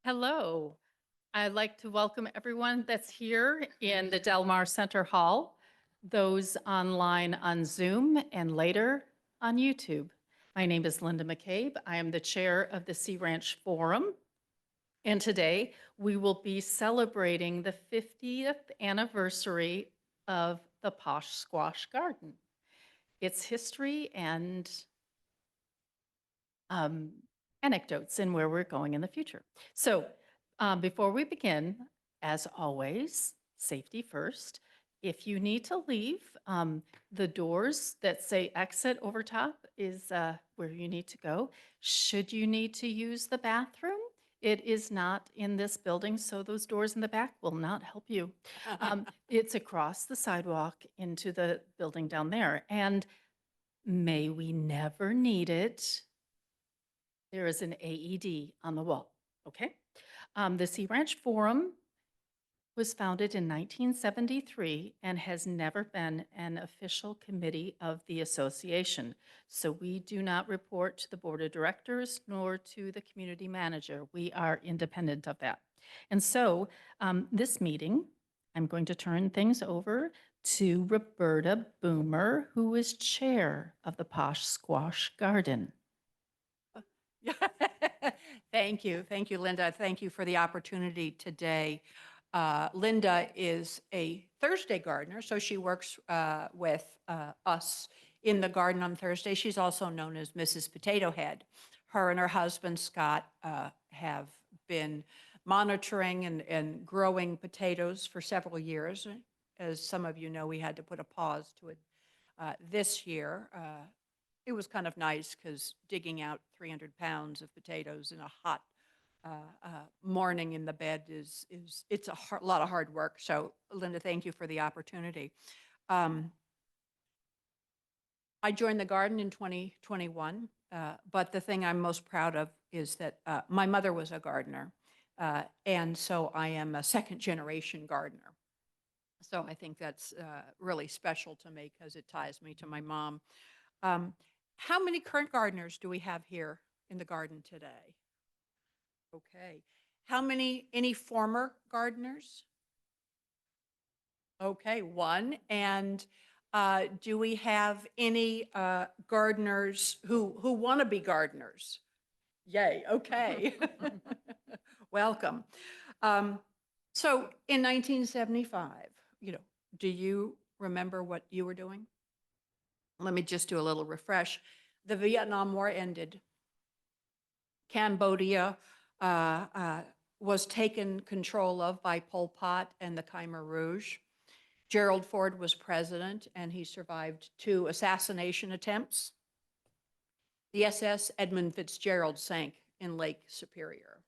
Hello. I'd like to welcome everyone that's here in the Del Mar Center Hall, those online on Zoom and later on YouTube. My name is Linda McCabe. I am the chair of the Sea Ranch Forum. And today we will be celebrating the 50th anniversary of the Posh Squash Garden, its history and anecdotes and where we're going in the future. So before we begin, as always, safety first. If you need to leave, the doors that say exit over top is where you need to go. Should you need to use the bathroom, it is not in this building, so those doors in the back will not help you. It's across the sidewalk into the building down there. And may we never need it, there is an AED on the wall, okay? The Sea Ranch Forum was founded in 1973 and has never been an official committee of the association. So we do not report to the board of directors nor to the community manager. We are independent of that. And so this meeting, I'm going to turn things over to Roberta Boomer, who is chair of the Posh Squash Garden. Thank you. Thank you, Linda. Thank you for the opportunity today. Linda is a Thursday gardener, so she works with us in the garden on Thursday. She's also known as Mrs. Potato Head. Her and her husband, Scott, have been monitoring and growing potatoes for several years. As some of you know, we had to put a pause to it this year. It was kind of nice because digging out 300 pounds of potatoes in a hot morning in the bed it's a lot of hard work. So Linda, thank you for the opportunity. I joined the garden in 2021, but the thing I'm most proud of is that my mother was a gardener, and so I am a second generation gardener. So I think that's really special to me because it ties me to my mom. How many current gardeners do we have here in the garden today? Okay. Any former gardeners? Okay, one. And do we have any gardeners who want to be gardeners? Yay, okay. Welcome. So in 1975, do you remember what you were doing? Let me just do a little refresh. The Vietnam War ended. Cambodia was taken control of by Pol Pot and the Khmer Rouge. Gerald Ford was president, and he survived 2 assassination attempts. The SS Edmund Fitzgerald sank in Lake Superior.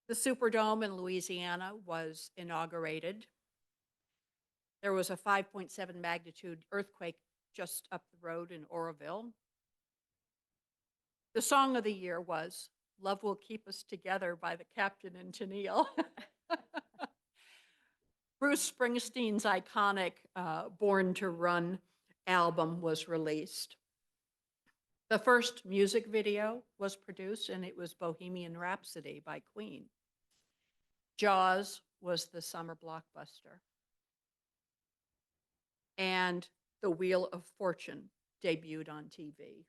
The Superdome in Louisiana was inaugurated. There was a 5.7 magnitude earthquake just up the road in Oroville. The song of the year was "Love Will Keep Us Together" by the Captain and Tennille. Bruce Springsteen's iconic Born to Run album was released. The first music video was produced, and it was Bohemian Rhapsody by Queen. Jaws was the summer blockbuster. And The Wheel of Fortune debuted on TV.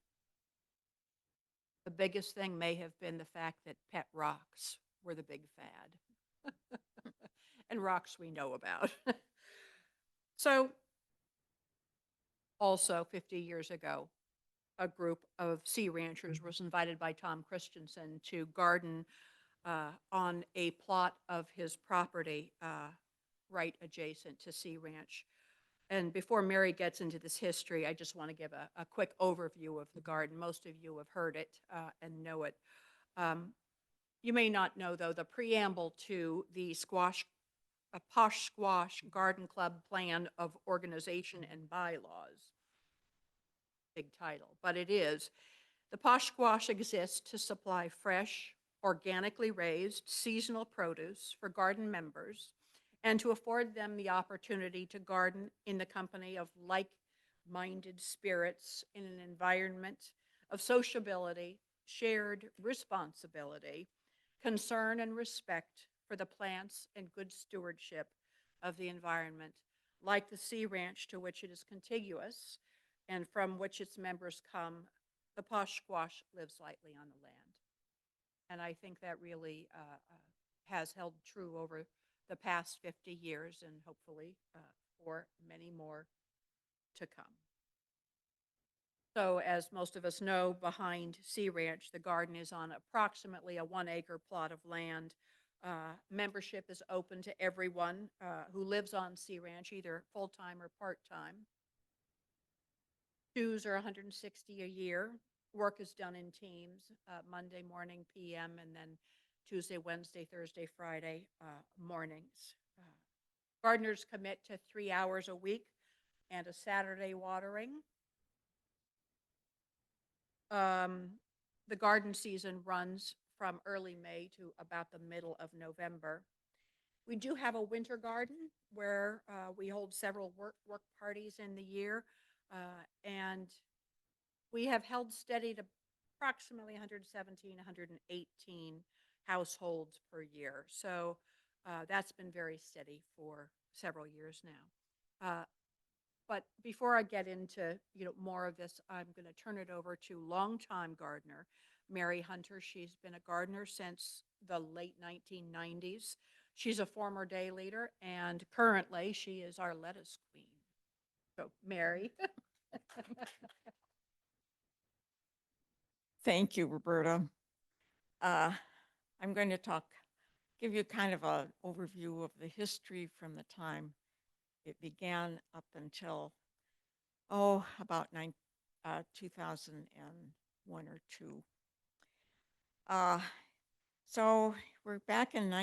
The biggest thing may have been the fact that pet rocks were the big fad. And rocks we know about. So, also 50 years ago, a group of sea ranchers was invited by Tom Christensen to garden on a plot of his property right adjacent to Sea Ranch. And before Mary gets into this history, I just want to give a quick overview of the garden. Most of you have heard it and know it. You may not know, though, the preamble to the Posh Squash Garden Club Plan of Organization and Bylaws. Big title, but it is. The Posh Squash exists to supply fresh, organically raised, seasonal produce for garden members and to afford them the opportunity to garden in the company of like-minded spirits in an environment of sociability, shared responsibility, concern and respect for the plants and good stewardship of the environment, like the Sea Ranch to which it is contiguous and from which its members come, the Posh Squash lives lightly on the land. And I think that really has held true over the past 50 years and hopefully for many more to come. So as most of us know, behind Sea Ranch, the garden is on approximately a 1-acre plot of land. Membership is open to everyone who lives on Sea Ranch, either full-time or part-time. Dues are $160 a year. Work is done in teams, Monday morning, PM, and then Tuesday, Wednesday, Thursday, Friday mornings. Gardeners commit to 3 hours a week and a Saturday watering. The garden season runs from early May to about the middle of November. We do have a winter garden where we hold several work parties in the year, and we have held steady to approximately 117, 118 households per year. So that's been very steady for several years now. But before I get into more of this, I'm going to turn it over to longtime gardener Mary Hunter. She's been a gardener since the late 1990s. She's a former day leader, and currently she is our lettuce queen. So, Mary. Thank you, Roberta. I'm going to give you kind of an overview of the history from the time it began up until, about 2001 or 2. So we're back in the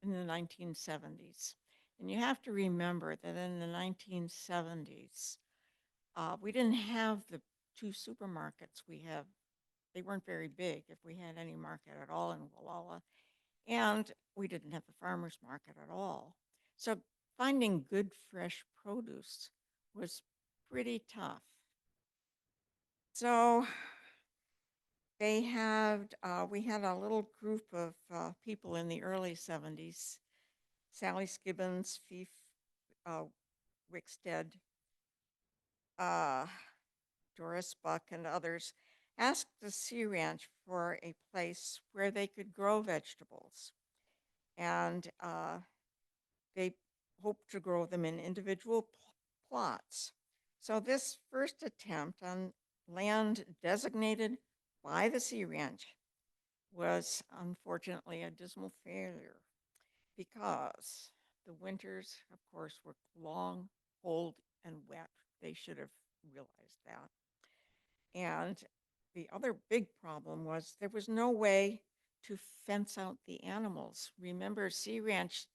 1970s. And you have to remember that in the 1970s, we didn't have the 2 supermarkets we have. They weren't very big, if we had any market at all in Wallala. And we didn't have the farmer's market at all. So finding good fresh produce was pretty tough. So we had a little group of people in the early 70s, Sally Skibbons, Fief Wickstead, Doris Buck, and others, asked the Sea Ranch for a place where they could grow vegetables. And they hoped to grow them in individual plots. So this first attempt on land designated by the Sea Ranch was unfortunately a dismal failure because the winters, of course, were long, cold, and wet. They should have realized that. And the other big problem was there was no way to fence out the animals. Remember, Sea Ranch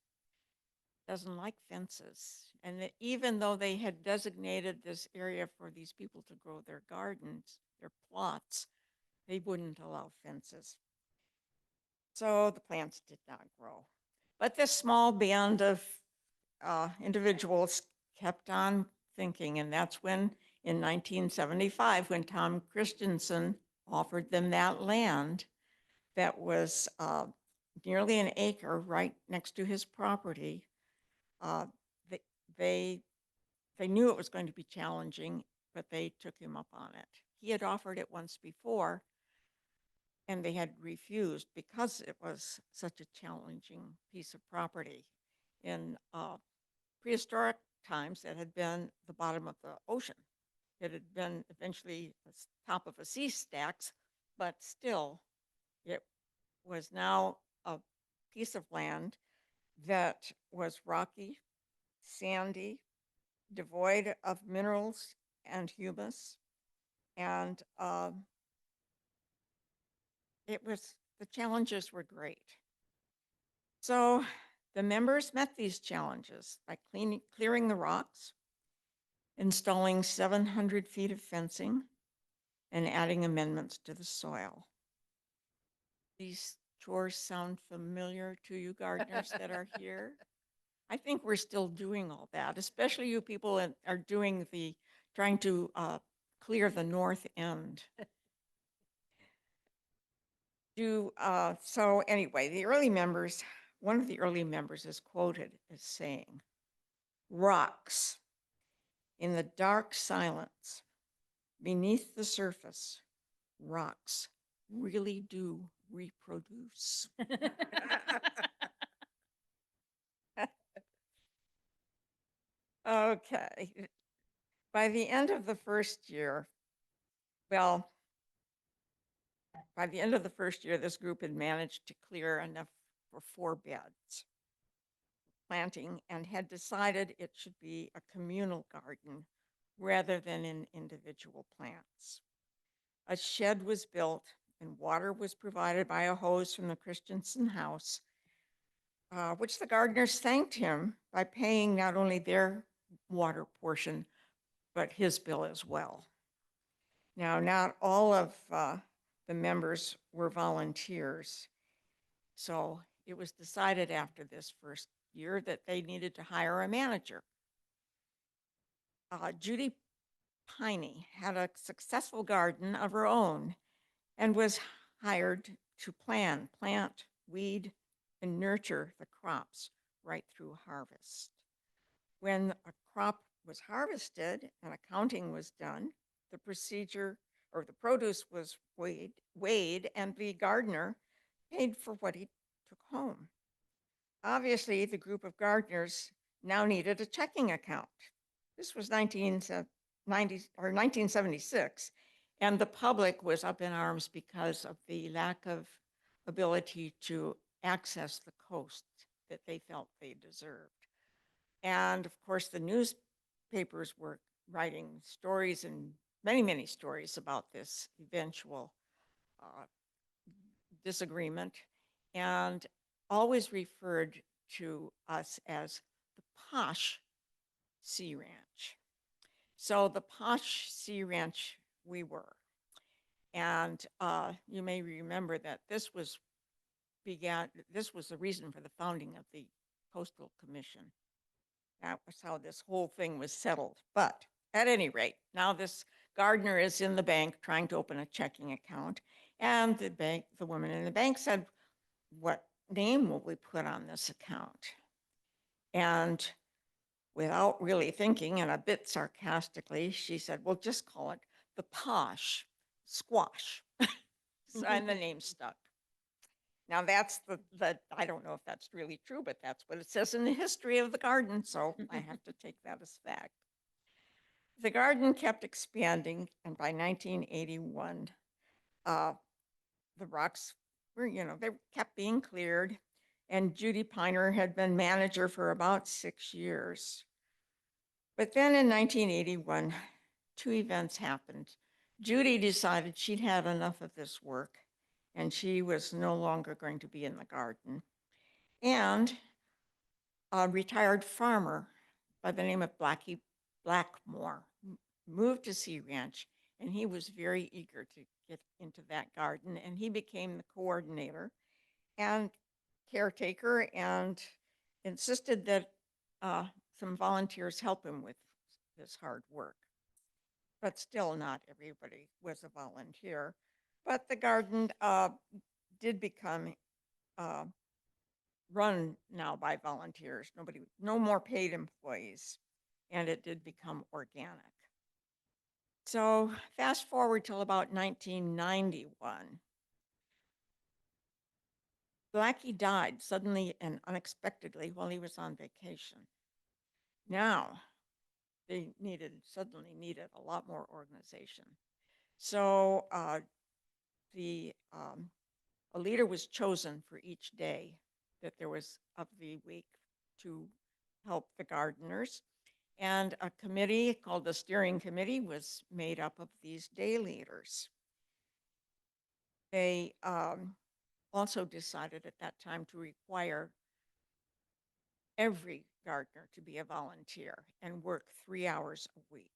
doesn't like fences. And even though they had designated this area for these people to grow their gardens, their plots, they wouldn't allow fences. So the plants did not grow. But this small band of individuals kept on thinking, and that's when, in 1975, when Tom Christensen offered them that land that was nearly an acre right next to his property. They knew it was going to be challenging, but they took him up on it. He had offered it once before, and they had refused because it was such a challenging piece of property. In prehistoric times, it had been the bottom of the ocean. It had been eventually the top of a sea stacks, but still, it was now a piece of land that was rocky, sandy, devoid of minerals and humus, and the challenges were great. So the members met these challenges by clearing the rocks, installing 700 feet of fencing, and adding amendments to the soil. These chores sound familiar to you gardeners that are here? I think we're still doing all that, especially you people that are trying to clear the north end. So anyway, one of the early members is quoted as saying, "Rocks in the dark silence beneath the surface, rocks really do reproduce." Okay. By the end of the first year, well, by the end of the first year, this group had managed to clear enough for 4 beds planting and had decided it should be a communal garden rather than in individual plants. A shed was built and water was provided by a hose from the Christensen house, which the gardeners thanked him by paying not only their water portion, but his bill as well. Now, not all of the members were volunteers, so it was decided after this first year that they needed to hire a manager. Judy Piney had a successful garden of her own and was hired to plant, weed, and nurture the crops right through harvest. When a crop was harvested and accounting was done, the procedure or the produce was weighed and the gardener paid for what he took home. Obviously, the group of gardeners now needed a checking account. This was 1976, and the public was up in arms because of the lack of ability to access the coast that they felt they deserved. And of course, the newspapers were writing stories and many, many stories about this eventual disagreement, and always referred to us as the Posh Sea Ranch. So the Posh Sea Ranch we were. And you may remember that this was the reason for the founding of the Coastal Commission. That was how this whole thing was settled. But at any rate, now this gardener is in the bank trying to open a checking account. And the woman in the bank said, "What name will we put on this account?" And without really thinking, and a bit sarcastically, she said, "Well, just call it the Posh Squash." And the name stuck. Now that's I don't know if that's really true, but that's what it says in the history of the garden, so I have to take that as fact. The garden kept expanding, and by 1981, the rocks were, they kept being cleared, and Judy Piner had been manager for about 6 years. But then in 1981, 2 events happened. Judy decided she'd had enough of this work, and she was no longer going to be in the garden. And a retired farmer by the name of Blackie Blackmore moved to Sea Ranch, and he was very eager to get into that garden, and he became the coordinator and caretaker and insisted that some volunteers help him with this hard work. But still not everybody was a volunteer. But the garden did become run now by volunteers. No more paid employees, and it did become organic. So fast forward till about 1991. Blackie died suddenly and unexpectedly while he was on vacation. Now, they suddenly needed a lot more organization. So a leader was chosen for each day that there was of the week to help the gardeners. And a committee called the steering committee was made up of these day leaders. They also decided at that time to require every gardener to be a volunteer and work 3 hours a week.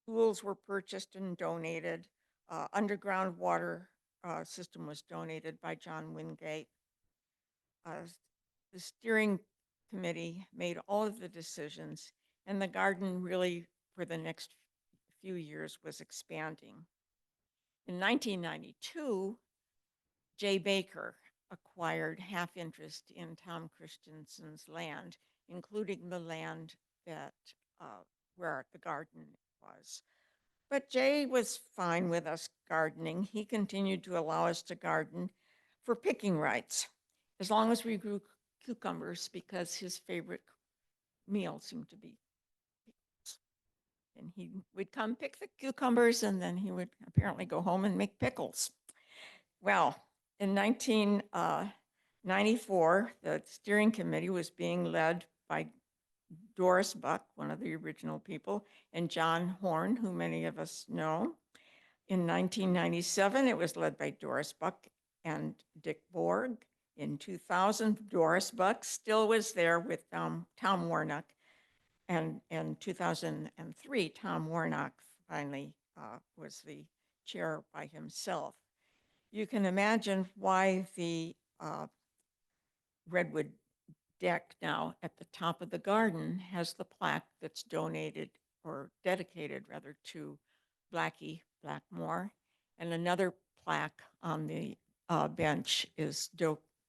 Tools were purchased and donated. Underground water system was donated by John Wingate. The steering committee made all of the decisions, and the garden really, for the next few years, was expanding. In 1992, J. Baker acquired half interest in Tom Christensen's land, including the land that where the garden was. But Jay was fine with us gardening. He continued to allow us to garden for picking rights, as long as we grew cucumbers, because his favorite meal seemed to be pickles. And he would come pick the cucumbers, and then he would apparently go home and make pickles. Well, in 1994, the steering committee was being led by Doris Buck, one of the original people, and John Horn, who many of us know. In 1997, it was led by Doris Buck and Dick Borg. In 2000, Doris Buck still was there with Tom Warnock. And in 2003, Tom Warnock finally was the chair by himself. You can imagine why the redwood deck now at the top of the garden has the plaque that's donated or dedicated rather to Blackie Blackmore. And another plaque on the bench is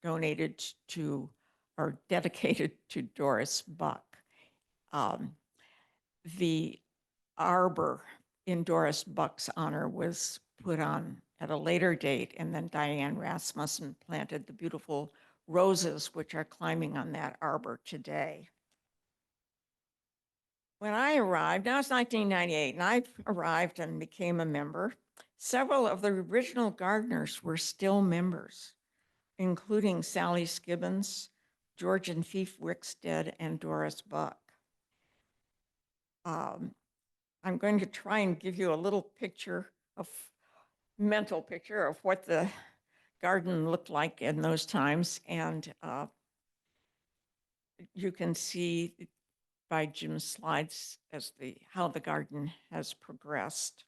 donated to or dedicated to Doris Buck. The arbor in Doris Buck's honor was put on at a later date, and then Diane Rasmussen planted the beautiful roses which are climbing on that arbor today. When I arrived, now it's 1998, and I arrived and became a member. Several of the original gardeners were still members, including Sally Skibbons, George and Fief Wickstead, and Doris Buck. I'm going to try and give you a little picture of, mental picture of what the garden looked like in those times. And you can see by Jim's slides as how the garden has progressed.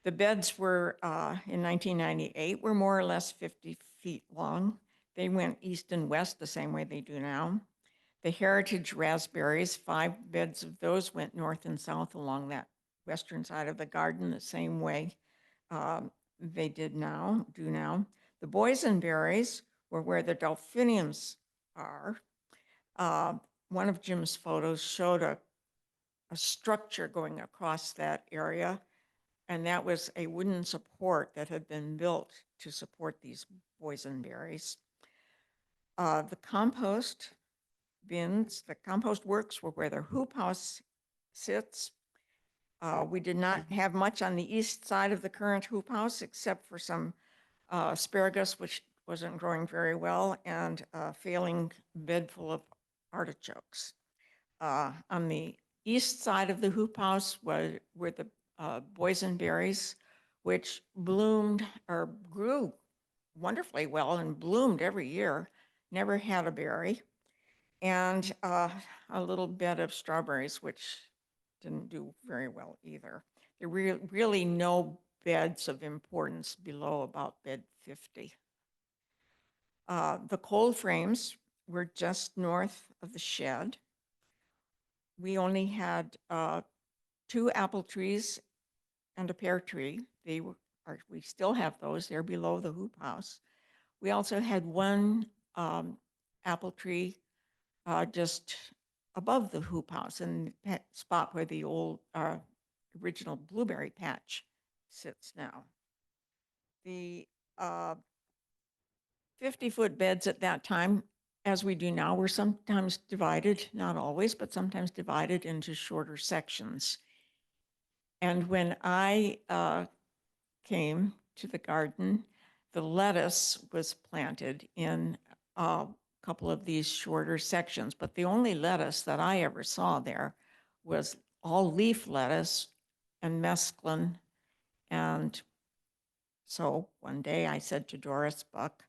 The beds were, in 1998, were more or less 50 feet long. They went east and west the same way they do now. The heritage raspberries, 5 beds of those went north and south along that western side of the garden the same way they do now. The boysenberries were where the delphiniums are. One of Jim's photos showed a structure going across that area, and that was a wooden support that had been built to support these boysenberries. The compost bins, the compost works were where the hoop house sits. We did not have much on the east side of the current hoop house except for some asparagus, which wasn't growing very well, and a failing bed full of artichokes. On the east side of the hoop house were the boysenberries, which bloomed or grew wonderfully well and bloomed every year, never had a berry, and a little bed of strawberries, which didn't do very well either. There were really no beds of importance below about bed 50. The cold frames were just north of the shed. We only had 2 apple trees and a pear tree. We still have those. They're below the hoop house. We also had 1 apple tree just above the hoop house in the spot where the old original blueberry patch sits now. The 50-foot beds at that time, as we do now, were sometimes divided, not always, but sometimes divided into shorter sections. And when I came to the garden, the lettuce was planted in a couple of these shorter sections, but the only lettuce that I ever saw there was all leaf lettuce and mesclun. And so one day I said to Doris Buck,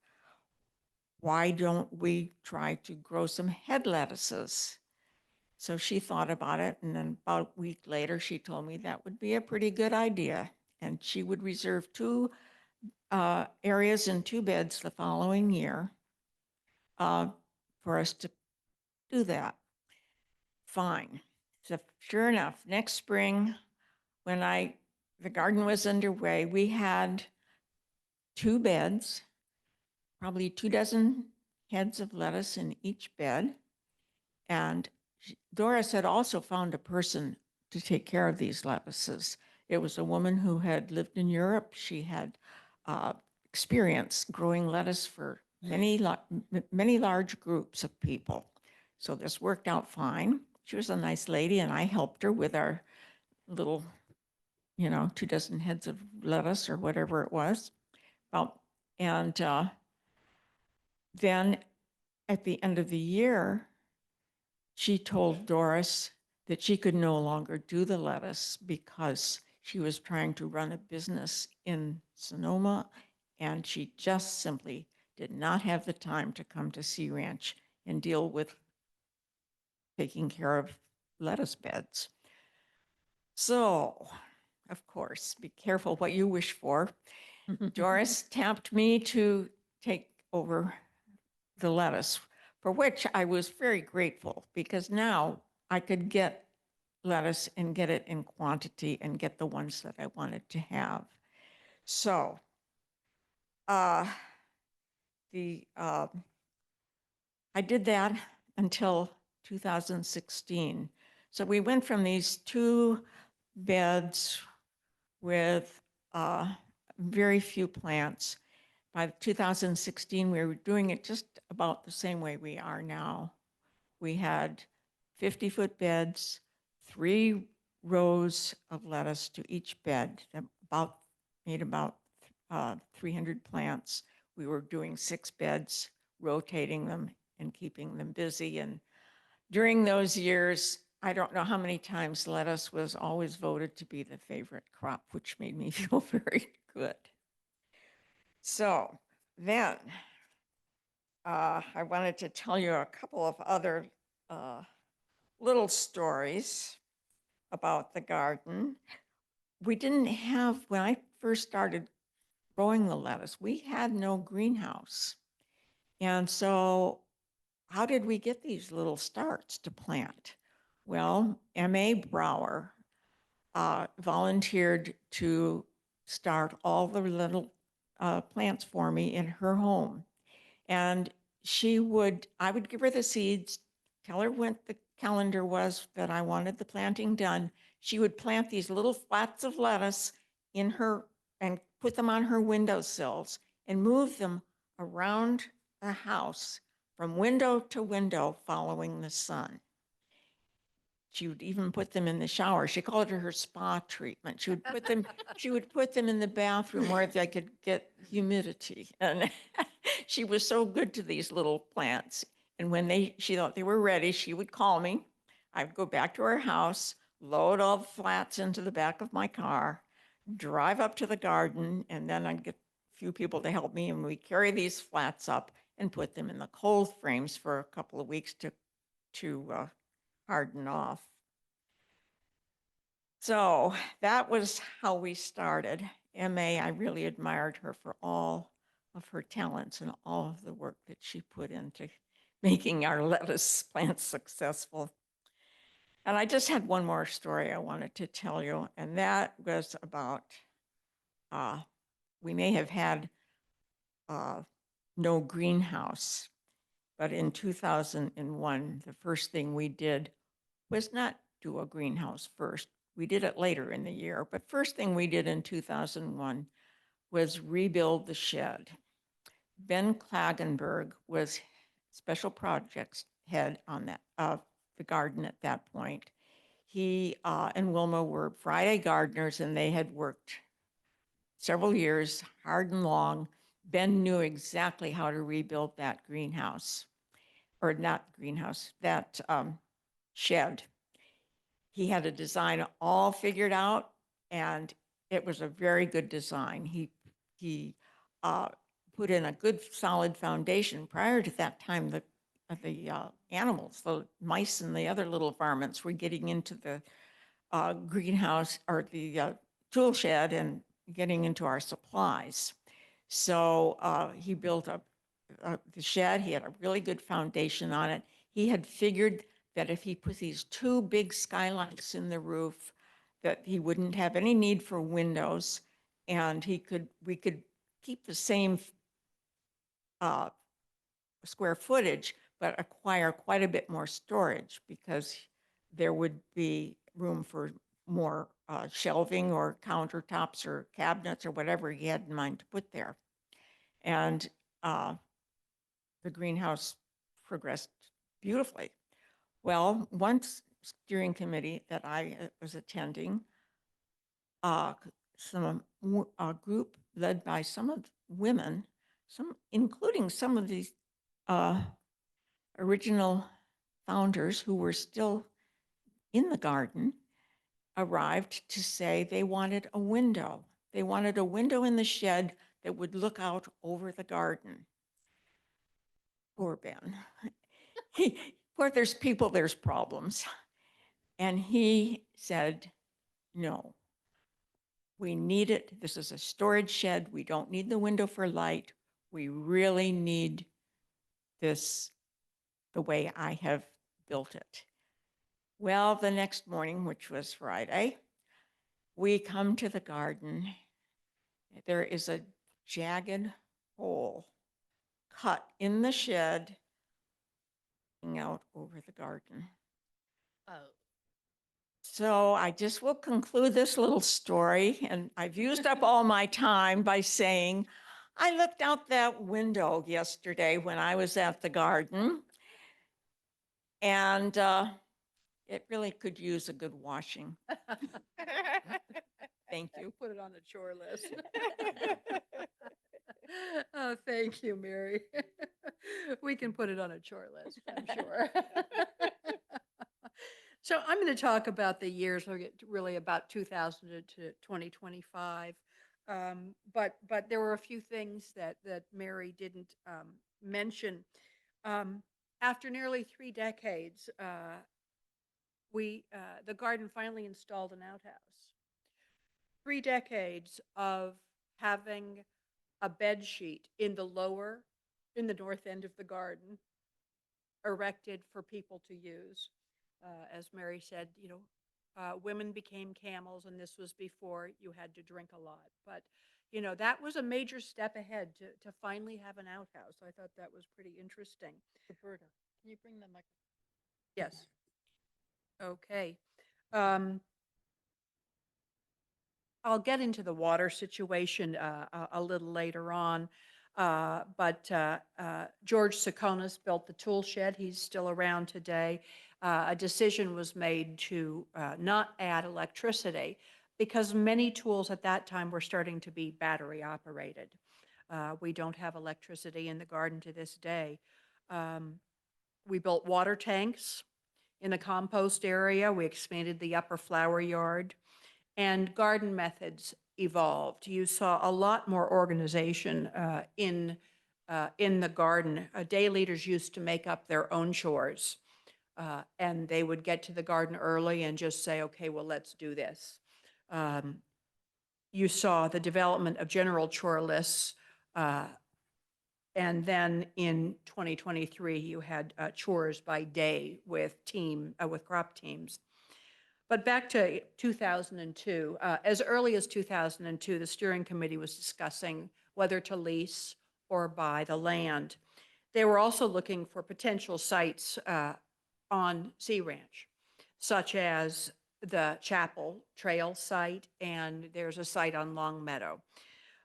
why don't we try to grow some head lettuces? So she thought about it, and then about a week later, she told me that would be a pretty good idea. And she would reserve 2 areas in 2 beds the following year for us to do that. Fine. So sure enough, next spring, when the garden was underway, we had 2 beds probably 2 dozen heads of lettuce in each bed. And Doris had also found a person to take care of these lettuces. It was a woman who had lived in Europe. She had experience growing lettuce for many large groups of people. So this worked out fine. She was a nice lady, and I helped her with our little, 2 dozen heads of lettuce or whatever it was. And then at the end of the year, she told Doris that she could no longer do the lettuce because she was trying to run a business in Sonoma, and she just simply did not have the time to come to Sea Ranch and deal with taking care of lettuce beds. So, of course, be careful what you wish for. Doris tapped me to take over the lettuce, for which I was very grateful because now I could get lettuce and get it in quantity and get the ones that I wanted to have. So I did that until 2016. So we went from these 2 beds with very few plants. By 2016, we were doing it just about the same way we are now. We had 50-foot beds, 3 rows of lettuce to each bed, made about 300 plants. We were doing 6 beds, rotating them and keeping them busy. And during those years, I don't know how many times lettuce was always voted to be the favorite crop, which made me feel very good. So then I wanted to tell you a couple of other little stories about the garden. We didn't have, when I first started growing the lettuce, we had no greenhouse. And so how did we get these little starts to plant? Well, M.A. Brower volunteered to start all the little plants for me in her home. And I would give her the seeds, tell her when the calendar was that I wanted the planting done. She would plant these little flats of lettuce in her and put them on her windowsills and move them around the house from window to window following the sun. She would even put them in the shower. She called it her spa treatment. She would put them in the bathroom where they could get humidity. And she was so good to these little plants. And when she thought they were ready, she would call me. I'd go back to her house, load all the flats into the back of my car, drive up to the garden, and then I'd get a few people to help me, and we'd carry these flats up and put them in the cold frames for a couple of weeks to harden off. So that was how we started. M.A., I really admired her for all of her talents and all of the work that she put into making our lettuce plants successful. And I just had one more story I wanted to tell you, and that was about, we may have had no greenhouse, but in 2001, the first thing we did was not do a greenhouse first. We did it later in the year, but first thing we did in 2001 was rebuild the shed. Ben Klagenberg was special projects head on that the garden at that point. He and Wilma were Friday gardeners, and they had worked several years, hard and long. Ben knew exactly how to rebuild that greenhouse, or not greenhouse, that shed. He had a design all figured out, and it was a very good design. He put in a good solid foundation. Prior to that time, the animals, the mice and the other little varmints were getting into the greenhouse or the tool shed and getting into our supplies. So he built up the shed. He had a really good foundation on it. He had figured that if he put these 2 big skylights in the roof, that he wouldn't have any need for windows, and we could keep the same uh, square footage, but acquire quite a bit more storage because there would be room for more shelving or countertops or cabinets or whatever he had in mind to put there. And the greenhouse progressed beautifully. Well, one steering committee that I was attending, a group led by some of the women, including some of these original founders who were still in the garden, arrived to say they wanted a window. They wanted a window in the shed that would look out over the garden. Poor Ben. Where there's people, there's problems. And he said, no, we need it. This is a storage shed. We don't need the window for light. We really need this the way I have built it. Well, the next morning, which was Friday, we come to the garden. There is a jagged hole cut in the shed out over the garden. Oh. So I just will conclude this little story, and I've used up all my time by saying, I looked out that window yesterday when I was at the garden, and it really could use a good washing. Thank you. Put it on the chore list. Oh, thank you, Mary. We can put it on a chore list, I'm sure. So I'm going to talk about the years, we'll get to really about 2000 to 2025. But there were a few things that Mary didn't mention. After nearly 3 decades, the garden finally installed an outhouse. 3 decades of having a bed sheet in the north end of the garden, erected for people to use. As Mary said, women became camels, and this was before you had to drink a lot. But, that was a major step ahead to finally have an outhouse. I thought that was pretty interesting. Roberta, can you bring the microphone? Yes. Okay. I'll get into the water situation a little later on. But George Sakonis built the tool shed. He's still around today. A decision was made to not add electricity because many tools at that time were starting to be battery operated. We don't have electricity in the garden to this day. We built water tanks in the compost area. We expanded the upper flower yard, and garden methods evolved. You saw a lot more organization in the garden. Day leaders used to make up their own chores, and they would get to the garden early and just say, okay, well, let's do this. You saw the development of general chore lists, and then in 2023, you had chores by day with crop teams. But back to 2002, as early as 2002, the steering committee was discussing whether to lease or buy the land. They were also looking for potential sites on Sea Ranch, such as the Chapel Trail site, and there's a site on Long Meadow.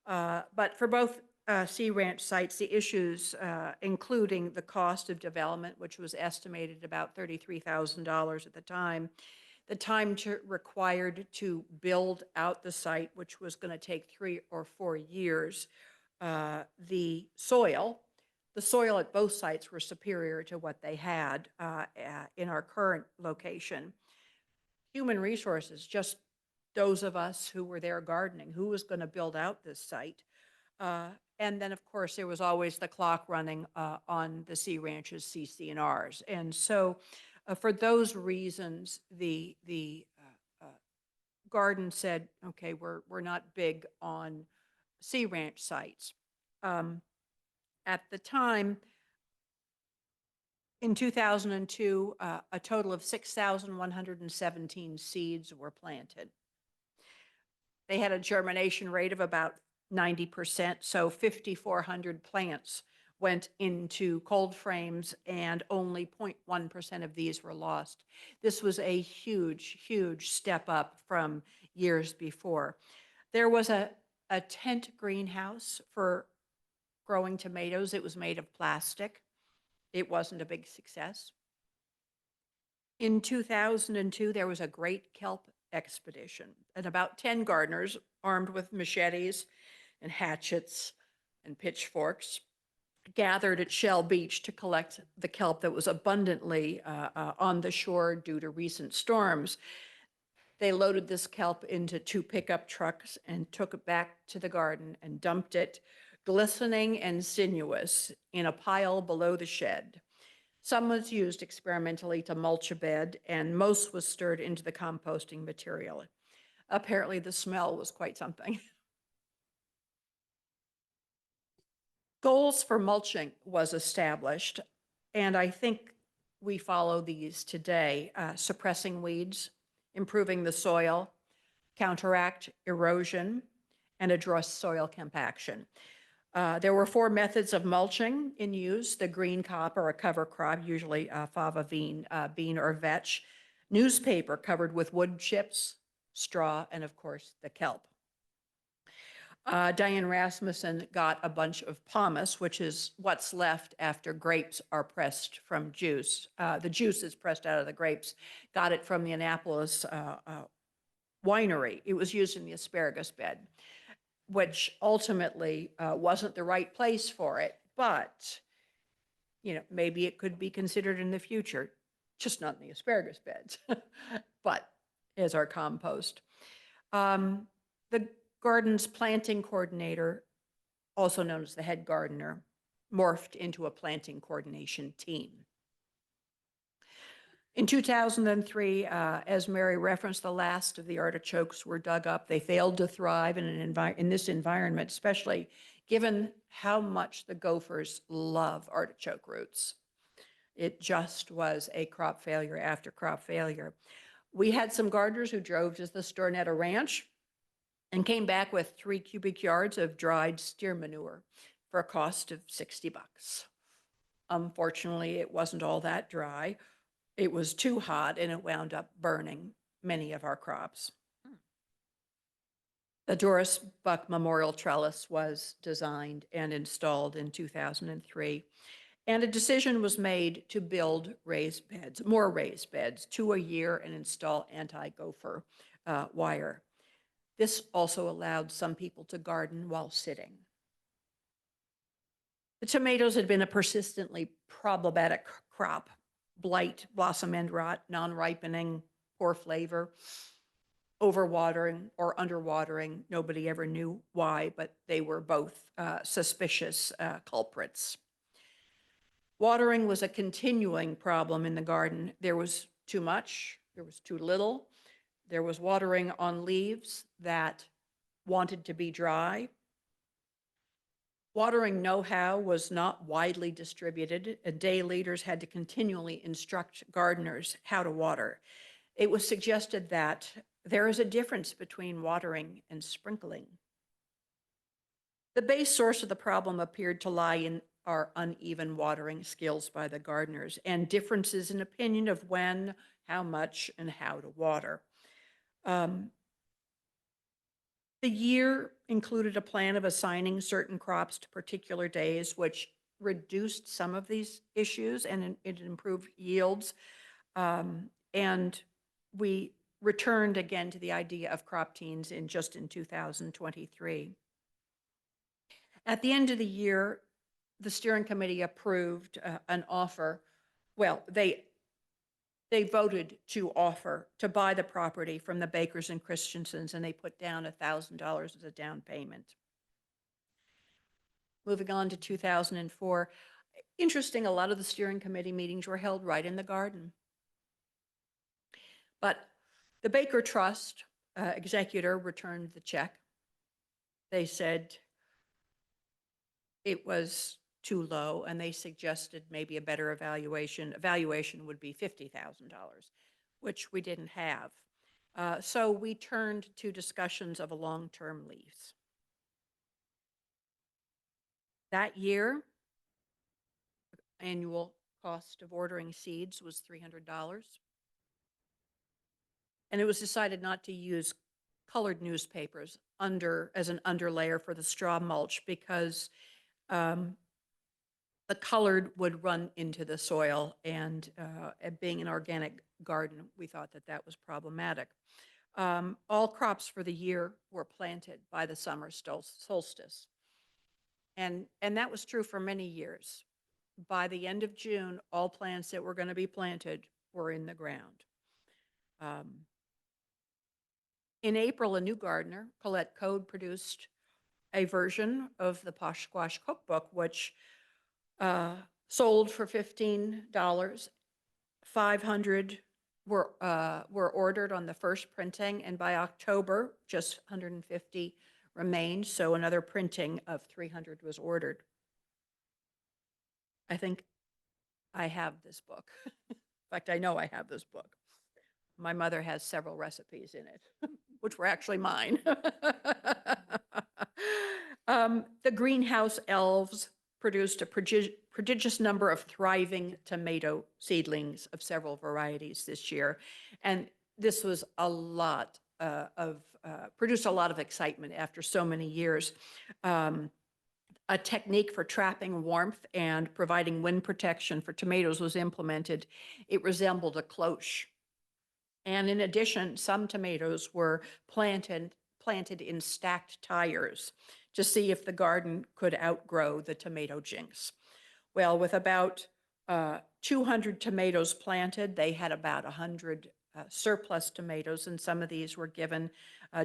But for both Sea Ranch sites, the issues, including the cost of development, which was estimated about $33,000 at the time required to build out the site, which was going to take 3 or 4 years. The soil at both sites were superior to what they had in our current location. Human resources, just those of us who were there gardening, who was going to build out this site? And then, of course, there was always the clock running on the Sea Ranch's CC&Rs. And so for those reasons, the garden said, okay, we're not big on Sea Ranch sites. At the time, in 2002, a total of 6,117 seeds were planted. They had a germination rate of about 90%, so 5,400 plants went into cold frames, and only 0.1% of these were lost. This was a huge, huge step up from years before. There was a tent greenhouse for growing tomatoes. It was made of plastic. It wasn't a big success. In 2002, there was a great kelp expedition, and about 10 gardeners armed with machetes and hatchets and pitchforks gathered at Shell Beach to collect the kelp that was abundantly on the shore due to recent storms. They loaded this kelp into 2 pickup trucks and took it back to the garden and dumped it, glistening and sinuous, in a pile below the shed. Some was used experimentally to mulch a bed, and most was stirred into the composting material. Apparently, the smell was quite something. Goals for mulching was established, and I think we follow these today: suppressing weeds, improving the soil, counteract erosion, and address soil compaction. There were 4 methods of mulching in use: the green copper, a cover crop, usually fava bean or vetch, newspaper covered with wood chips, straw, and of course the kelp. Diane Rasmussen got a bunch of pomace, which is what's left after grapes are pressed from juice. The juice is pressed out of the grapes. Got it from the Annapolis winery. It was used in the asparagus bed, which ultimately wasn't the right place for it, but maybe it could be considered in the future, just not in the asparagus beds, but as our compost. The garden's planting coordinator, also known as the head gardener, morphed into a planting coordination team. In 2003, as Mary referenced, the last of the artichokes were dug up. They failed to thrive in this environment, especially given how much the gophers love artichoke roots. It just was a crop failure after crop failure. We had some gardeners who drove to the Stornetta Ranch and came back with 3 cubic yards of dried steer manure for a cost of $60. Unfortunately, it wasn't all that dry. It was too hot, and it wound up burning many of our crops. The Doris Buck Memorial Trellis was designed and installed in 2003, and a decision was made to build raised beds, more raised beds, 2 a year, and install anti-gopher wire. This also allowed some people to garden while sitting. The tomatoes had been a persistently problematic crop: blight, blossom end rot, non-ripening, poor flavor, overwatering or underwatering. Nobody ever knew why, but they were both suspicious culprits. Watering was a continuing problem in the garden. There was too much, there was too little. There was watering on leaves that wanted to be dry. Watering know-how was not widely distributed, and day leaders had to continually instruct gardeners how to water. It was suggested that there is a difference between watering and sprinkling. The base source of the problem appeared to lie in our uneven watering skills by the gardeners and differences in opinion of when, how much, and how to water. The year included a plan of assigning certain crops to particular days, which reduced some of these issues and it improved yields. And we returned again to the idea of crop teams in 2023. At the end of the year, the steering committee approved an offer. Well, they voted to offer to buy the property from the Bakers and Christensens, and they put down $1,000 as a down payment. Moving on to 2004, interesting, a lot of the steering committee meetings were held right in the garden. But the Baker Trust executor returned the check. They said it was too low, and they suggested maybe a better evaluation. Evaluation would be $50,000, which we didn't have. So we turned to discussions of a long-term lease. That year, annual cost of ordering seeds was $300. And it was decided not to use colored newspapers as an underlayer for the straw mulch because um, the colored would run into the soil, and being an organic garden, we thought that that was problematic. All crops for the year were planted by the summer solstice. And that was true for many years. By the end of June, all plants that were going to be planted were in the ground. In April, a new gardener, Colette Code, produced a version of the Posh Squash Cookbook, which sold for $15. 500 were ordered on the first printing, and by October, just 150 remained. So another printing of 300 was ordered. I think I have this book. In fact, I know I have this book. My mother has several recipes in it, which were actually mine. The greenhouse elves produced a prodigious number of thriving tomato seedlings of several varieties this year. And this was produced a lot of excitement after so many years. A technique for trapping warmth and providing wind protection for tomatoes was implemented. It resembled a cloche. And in addition, some tomatoes were planted in stacked tires to see if the garden could outgrow the tomato jinx. Well, with about 200 tomatoes planted, they had about 100 surplus tomatoes, and some of these were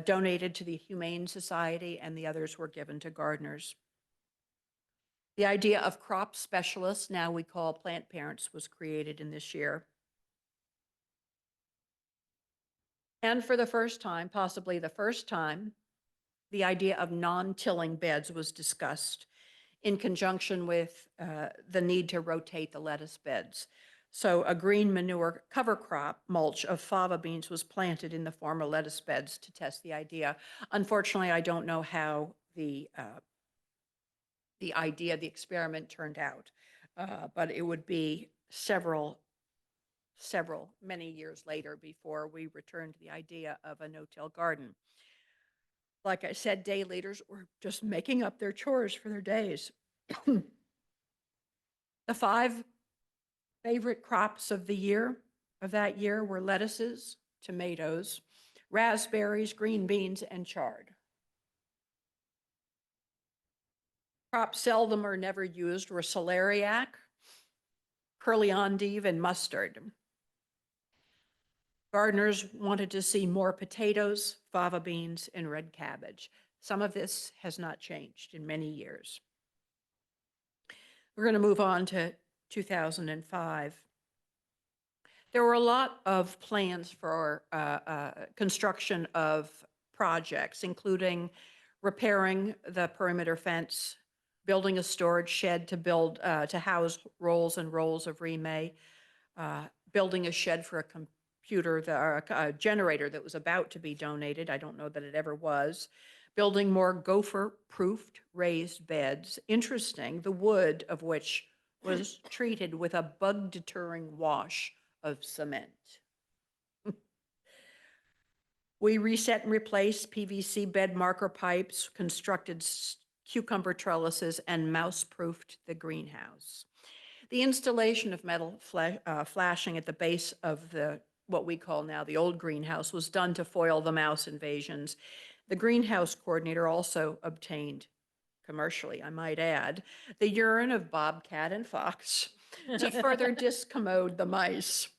donated to the Humane Society, and the others were given to gardeners. The idea of crop specialists, now we call plant parents, was created in this year. And for the first time, possibly the first time, the idea of non-tilling beds was discussed in conjunction with the need to rotate the lettuce beds. So a green manure cover crop mulch of fava beans was planted in the former lettuce beds to test the idea. Unfortunately, I don't know how the experiment turned out, but it would be many years later before we returned to the idea of a no-till garden. Like I said, day leaders were just making up their chores for their days. The 5 favorite crops of that year were lettuces, tomatoes, raspberries, green beans, and chard. Crops seldom or never used were celeriac, curly endive, and mustard. Gardeners wanted to see more potatoes, fava beans, and red cabbage. Some of this has not changed in many years. We're going to move on to 2005. There were a lot of plans for construction of projects, including repairing the perimeter fence, building a storage shed to house rolls and rolls of remay, building a shed for a generator that was about to be donated. I don't know that it ever was. Building more gopher-proofed raised beds. Interesting, the wood of which was treated with a bug-deterring wash of cement. We reset and replaced PVC bed marker pipes, constructed cucumber trellises, and mouse-proofed the greenhouse. The installation of metal flashing at the base of what we call now the old greenhouse was done to foil the mouse invasions. The greenhouse coordinator also obtained, commercially I might add, the urine of bobcat and fox to further discommode the mice.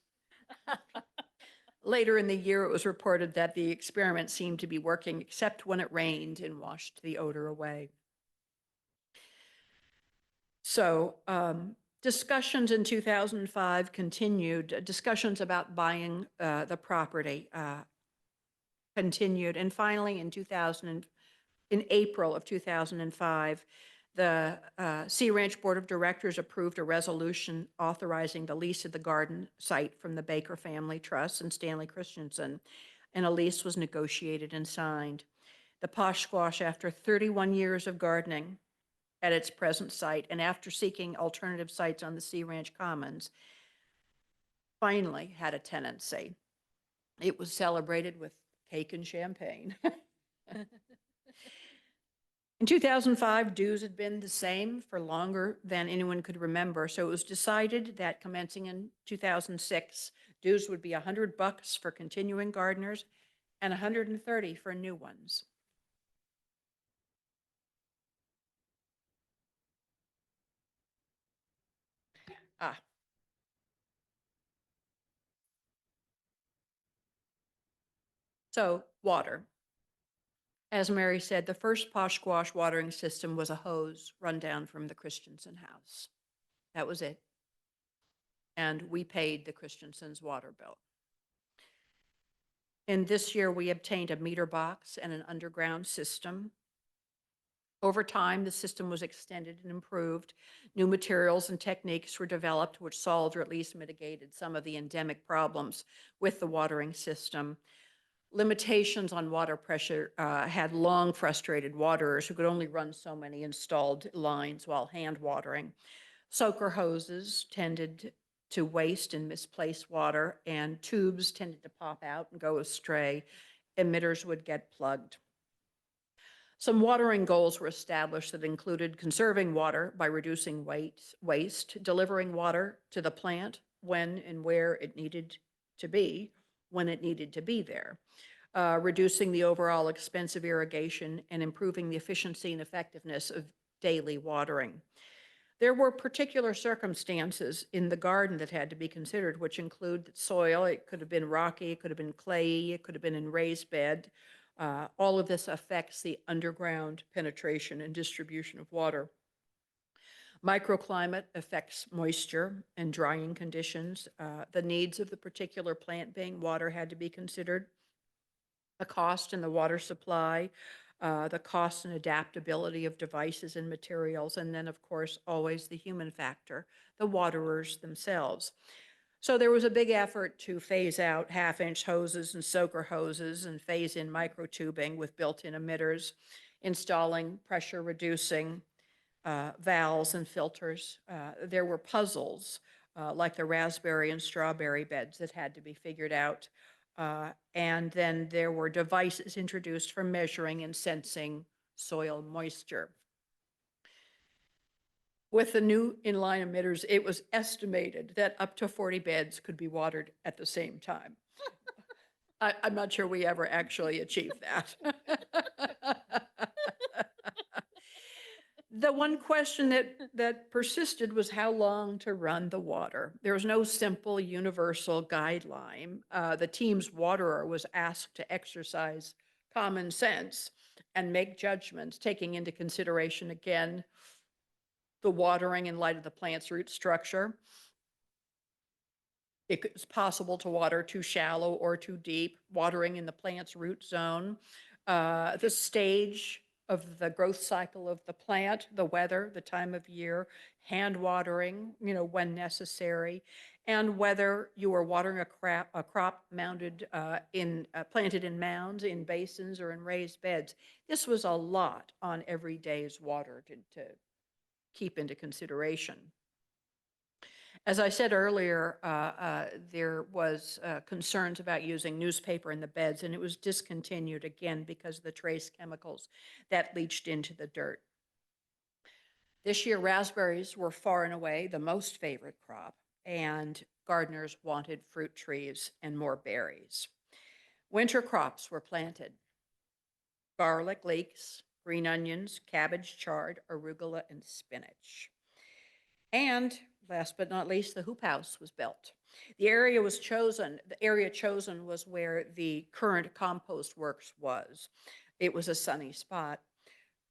Later in the year, it was reported that the experiment seemed to be working except when it rained and washed the odor away. So discussions in 2005 continued. Discussions about buying the property continued. And finally, in April of 2005, the Sea Ranch Board of Directors approved a resolution authorizing the lease of the garden site from the Baker Family Trust and Stanley Christensen, and a lease was negotiated and signed. The Posh Squash, after 31 years of gardening, at its present site, and after seeking alternative sites on the Sea Ranch Commons, finally had a tenancy. It was celebrated with cake and champagne. In 2005, dues had been the same for longer than anyone could remember, so it was decided that commencing in 2006, dues would be $100 for continuing gardeners and $130 for new ones. Ah. So, water. As Mary said, the first Posh Squash watering system was a hose run down from the Christensen house. That was it. And we paid the Christensens' water bill. And this year, we obtained a meter box and an underground system. Over time, the system was extended and improved. New materials and techniques were developed, which solved or at least mitigated some of the endemic problems with the watering system. Limitations on water pressure had long frustrated waterers who could only run so many installed lines while hand watering. Soaker hoses tended to waste and misplace water, and tubes tended to pop out and go astray. Emitters would get plugged. Some watering goals were established that included conserving water by reducing waste, delivering water to the plant when and where it needed to be, when it needed to be there, reducing the overall expense of irrigation, and improving the efficiency and effectiveness of daily watering. There were particular circumstances in the garden that had to be considered, which include soil. It could have been rocky, it could have been clayey, it could have been in raised bed. All of this affects the underground penetration and distribution of water. Microclimate affects moisture and drying conditions. The needs of the particular plant being water had to be considered. The cost and the water supply, the cost and adaptability of devices and materials, and then, of course, always the human factor, the waterers themselves. So there was a big effort to phase out half-inch hoses and soaker hoses and phase in microtubing with built-in emitters, installing pressure-reducing valves and filters. There were puzzles like the raspberry and strawberry beds that had to be figured out. And then there were devices introduced for measuring and sensing soil moisture. With the new inline emitters, it was estimated that up to 40 beds could be watered at the same time. I'm not sure we ever actually achieved that. The one question that persisted was how long to run the water. There was no simple universal guideline. The team's waterer was asked to exercise common sense and make judgments, taking into consideration, again, the watering in light of the plant's root structure. It's possible to water too shallow or too deep, watering in the plant's root zone, the stage of the growth cycle of the plant, the weather, the time of year, hand watering, when necessary, and whether you are watering a crop mounded planted in mounds, in basins, or in raised beds. This was a lot on every day's water to keep into consideration. As I said earlier, there was concerns about using newspaper in the beds, and it was discontinued again because of the trace chemicals that leached into the dirt. This year, raspberries were far and away the most favorite crop, and gardeners wanted fruit trees and more berries. Winter crops were planted: garlic, leeks, green onions, cabbage, chard, arugula, and spinach. And last but not least, the hoop house was built. The area chosen was where the current compost works was. It was a sunny spot.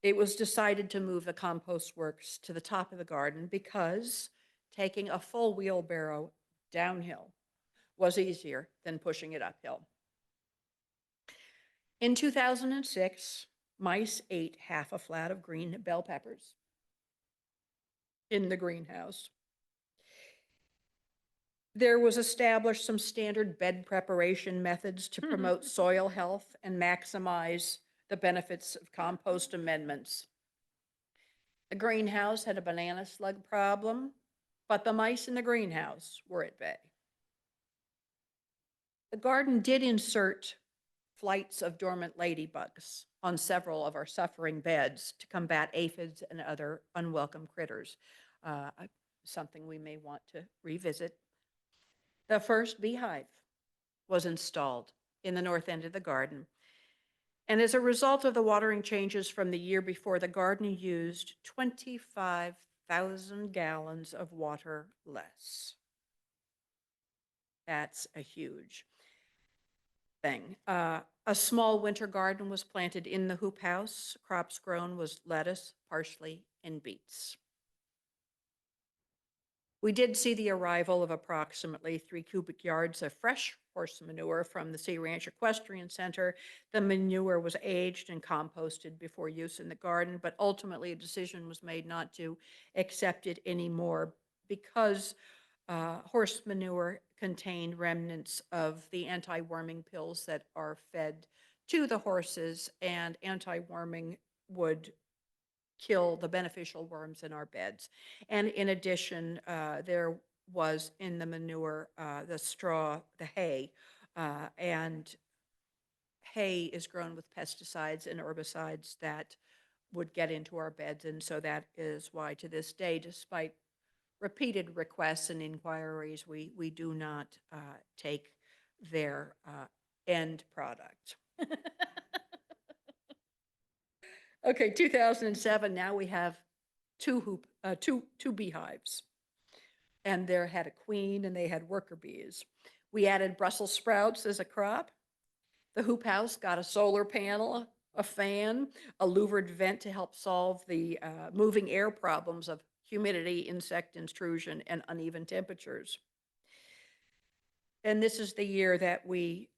It was decided to move the compost works to the top of the garden because taking a full wheelbarrow downhill was easier than pushing it uphill. In 2006, mice ate half a flat of green bell peppers in the greenhouse. There was established some standard bed preparation methods to promote soil health and maximize the benefits of compost amendments. The greenhouse had a banana slug problem, but the mice in the greenhouse were at bay. The garden did insert flights of dormant ladybugs on several of our suffering beds to combat aphids and other unwelcome critters, something we may want to revisit. The first beehive was installed in the north end of the garden. And as a result of the watering changes from the year before, the garden used 25,000 gallons of water less. That's a huge thing. A small winter garden was planted in the hoop house. Crops grown was lettuce, parsley, and beets. We did see the arrival of approximately 3 cubic yards of fresh horse manure from the Sea Ranch Equestrian Center. The manure was aged and composted before use in the garden, but ultimately a decision was made not to accept it anymore because horse manure contained remnants of the anti-worming pills that are fed to the horses, and anti-worming would kill the beneficial worms in our beds. And in addition, there was in the manure, the straw, the hay, and hay is grown with pesticides and herbicides that would get into our beds. And so that is why to this day, despite repeated requests and inquiries, we do not take their end product. Okay, 2007, now we have two beehives. And there had a queen and they had worker bees. We added Brussels sprouts as a crop. The hoop house got a solar panel, a fan, a louvered vent to help solve the moving air problems of humidity, insect intrusion, and uneven temperatures. And this is the year that we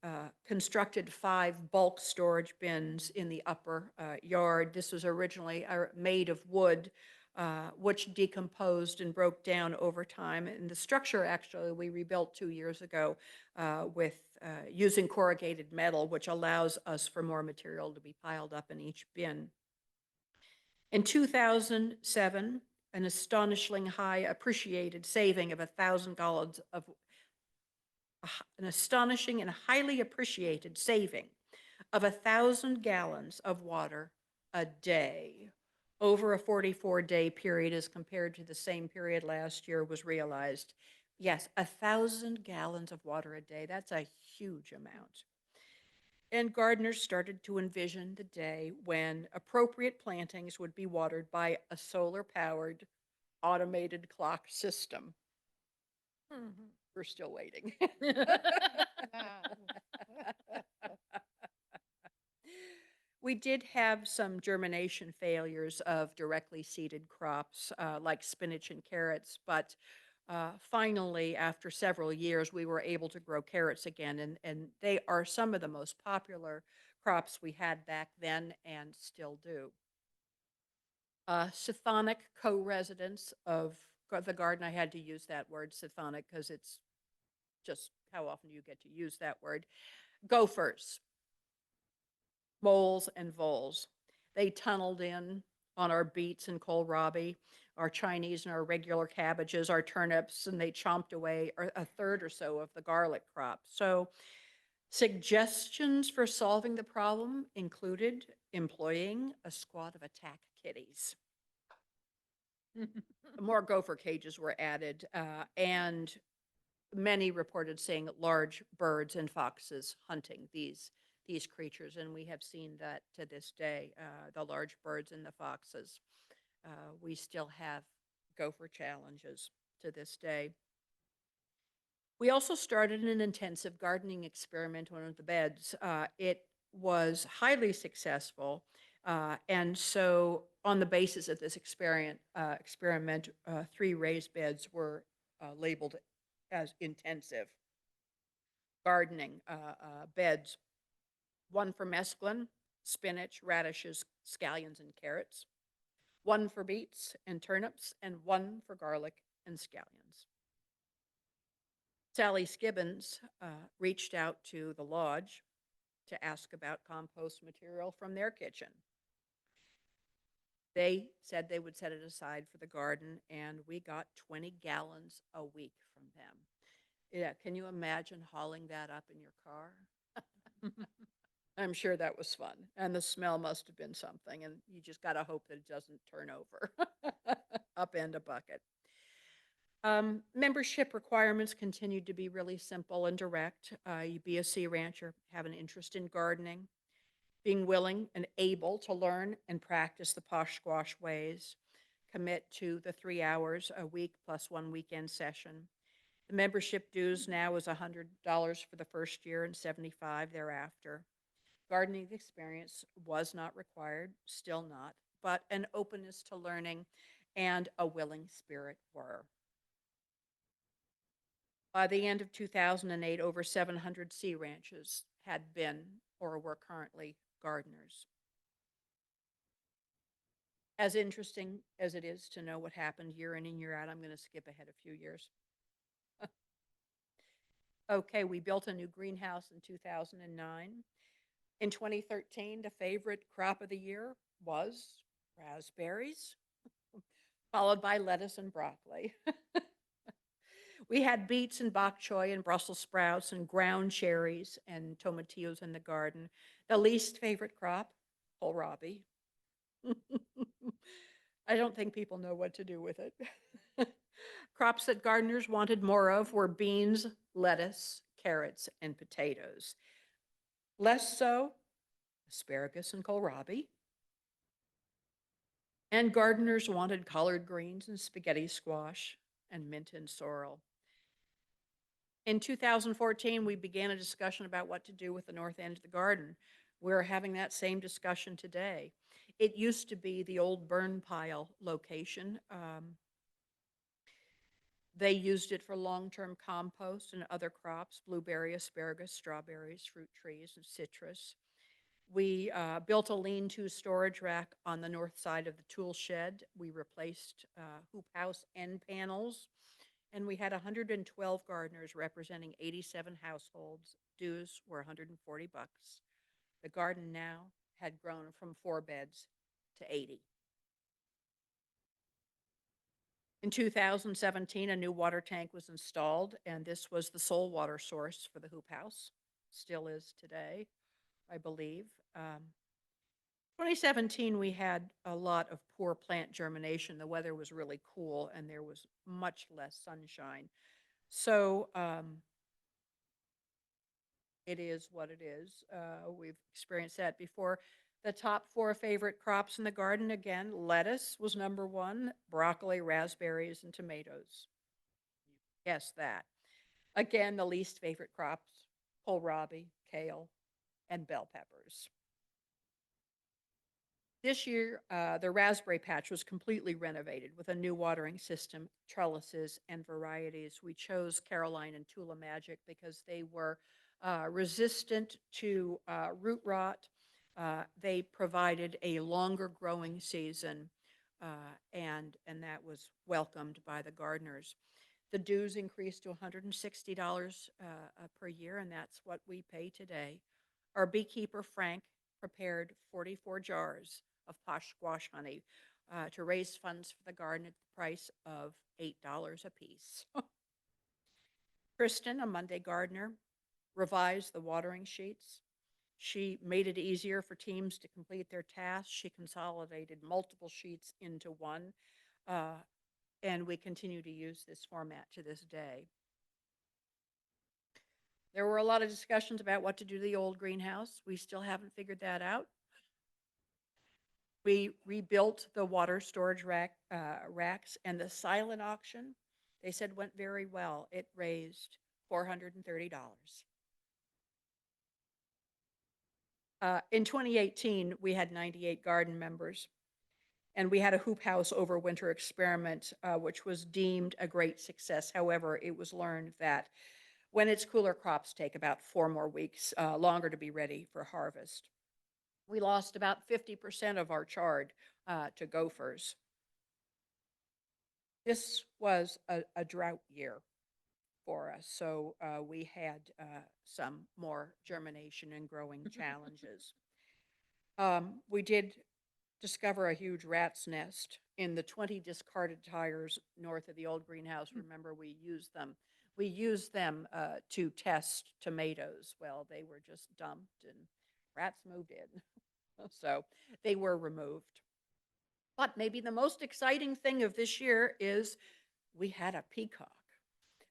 constructed 5 bulk storage bins in the upper yard. This was originally made of wood, which decomposed and broke down over time. And the structure actually we rebuilt 2 years ago with using corrugated metal, which allows us for more material to be piled up in each bin. In 2007, an astonishingly high appreciated saving of 1,000 gallons of an astonishing and highly appreciated saving of 1,000 gallons of water a day over a 44-day period as compared to the same period last year was realized. Yes, 1,000 gallons of water a day. That's a huge amount. And gardeners started to envision the day when appropriate plantings would be watered by a solar-powered automated clock system. We're still waiting. We did have some germination failures of directly seeded crops like spinach and carrots, but finally, after several years, we were able to grow carrots again, and they are some of the most popular crops we had back then and still do. Chthonic co-residents of the garden, I had to use that word, chthonic, because it's just how often you get to use that word. Gophers, moles, and voles. They tunneled in on our beets and kohlrabi, our Chinese and our regular cabbages, our turnips, and they chomped away a third or so of the garlic crop. So suggestions for solving the problem included employing a squad of attack kitties. More gopher cages were added, and many reported seeing large birds and foxes hunting these creatures, and we have seen that to this day, the large birds and the foxes. We still have gopher challenges to this day. We also started an intensive gardening experiment on one of the beds. It was highly successful, and so on the basis of this experiment, 3 raised beds were labeled as intensive gardening beds. 1 for mesclun, spinach, radishes, scallions, and carrots. 1 for beets and turnips, and 1 for garlic and scallions. Sally Skibbons reached out to the lodge to ask about compost material from their kitchen. They said they would set it aside for the garden, and we got 20 gallons a week from them. Yeah, can you imagine hauling that up in your car? I'm sure that was fun, and the smell must have been something, and you just got to hope that it doesn't turn over, upend a bucket. Membership requirements continued to be really simple and direct. You be a sea rancher, have an interest in gardening, being willing and able to learn and practice the Posh Squash ways, commit to the 3 hours a week plus one weekend session. The membership dues now is $100 for the first year and $75 thereafter. Gardening experience was not required, still not, but an openness to learning and a willing spirit were. By the end of 2008, over 700 sea ranches had been or were currently gardeners. As interesting as it is to know what happened year in and year out, I'm going to skip ahead a few years. Okay, we built a new greenhouse in 2009. In 2013, the favorite crop of the year was raspberries, followed by lettuce and broccoli. We had beets and bok choy and Brussels sprouts and ground cherries and tomatillos in the garden. The least favorite crop, kohlrabi. I don't think people know what to do with it. Crops that gardeners wanted more of were beans, lettuce, carrots, and potatoes. Less so, asparagus and kohlrabi. And gardeners wanted collard greens and spaghetti squash and mint and sorrel. In 2014, we began a discussion about what to do with the north end of the garden. We're having that same discussion today. It used to be the old burn pile location. They used it for long-term compost and other crops, blueberry, asparagus, strawberries, fruit trees, and citrus. We built a lean-to storage rack on the north side of the tool shed. We replaced hoop house end panels, and we had 112 gardeners representing 87 households. Dues were 140 bucks. The garden now had grown from 4 beds to 80. In 2017, a new water tank was installed, and this was the sole water source for the hoop house. Still is today, I believe. 2017, we had a lot of poor plant germination. The weather was really cool, and there was much less sunshine. So it is what it is. We've experienced that before. The top 4 favorite crops in the garden, again, lettuce was number 1, broccoli, raspberries, and tomatoes. Guess that. Again, the least favorite crops, kohlrabi, kale, and bell peppers. This year, the raspberry patch was completely renovated with a new watering system, trellises, and varieties. We chose Caroline and Tula Magic because they were resistant to root rot. They provided a longer growing season, and that was welcomed by the gardeners. The dues increased to $160 per year, and that's what we pay today. Our beekeeper, Frank, prepared 44 jars of Posh Squash honey to raise funds for the garden at the price of $8 a piece. Kristen, a Monday gardener, revised the watering sheets. She made it easier for teams to complete their tasks. She consolidated multiple sheets into one, and we continue to use this format to this day. There were a lot of discussions about what to do to the old greenhouse. We still haven't figured that out. We rebuilt the water storage racks, and the silent auction, they said, went very well. It raised $430. In 2018, we had 98 garden members, and we had a hoop house over winter experiment, which was deemed a great success. However, it was learned that when it's cooler, crops take about 4 more weeks longer to be ready for harvest. We lost about 50% of our chard to gophers. This was a drought year for us, so we had some more germination and growing challenges. We did discover a huge rat's nest in the 20 discarded tires north of the old greenhouse. Remember, we used them. We used them to test tomatoes. Well, they were just dumped and rats moved in. So they were removed. But maybe the most exciting thing of this year is we had a peacock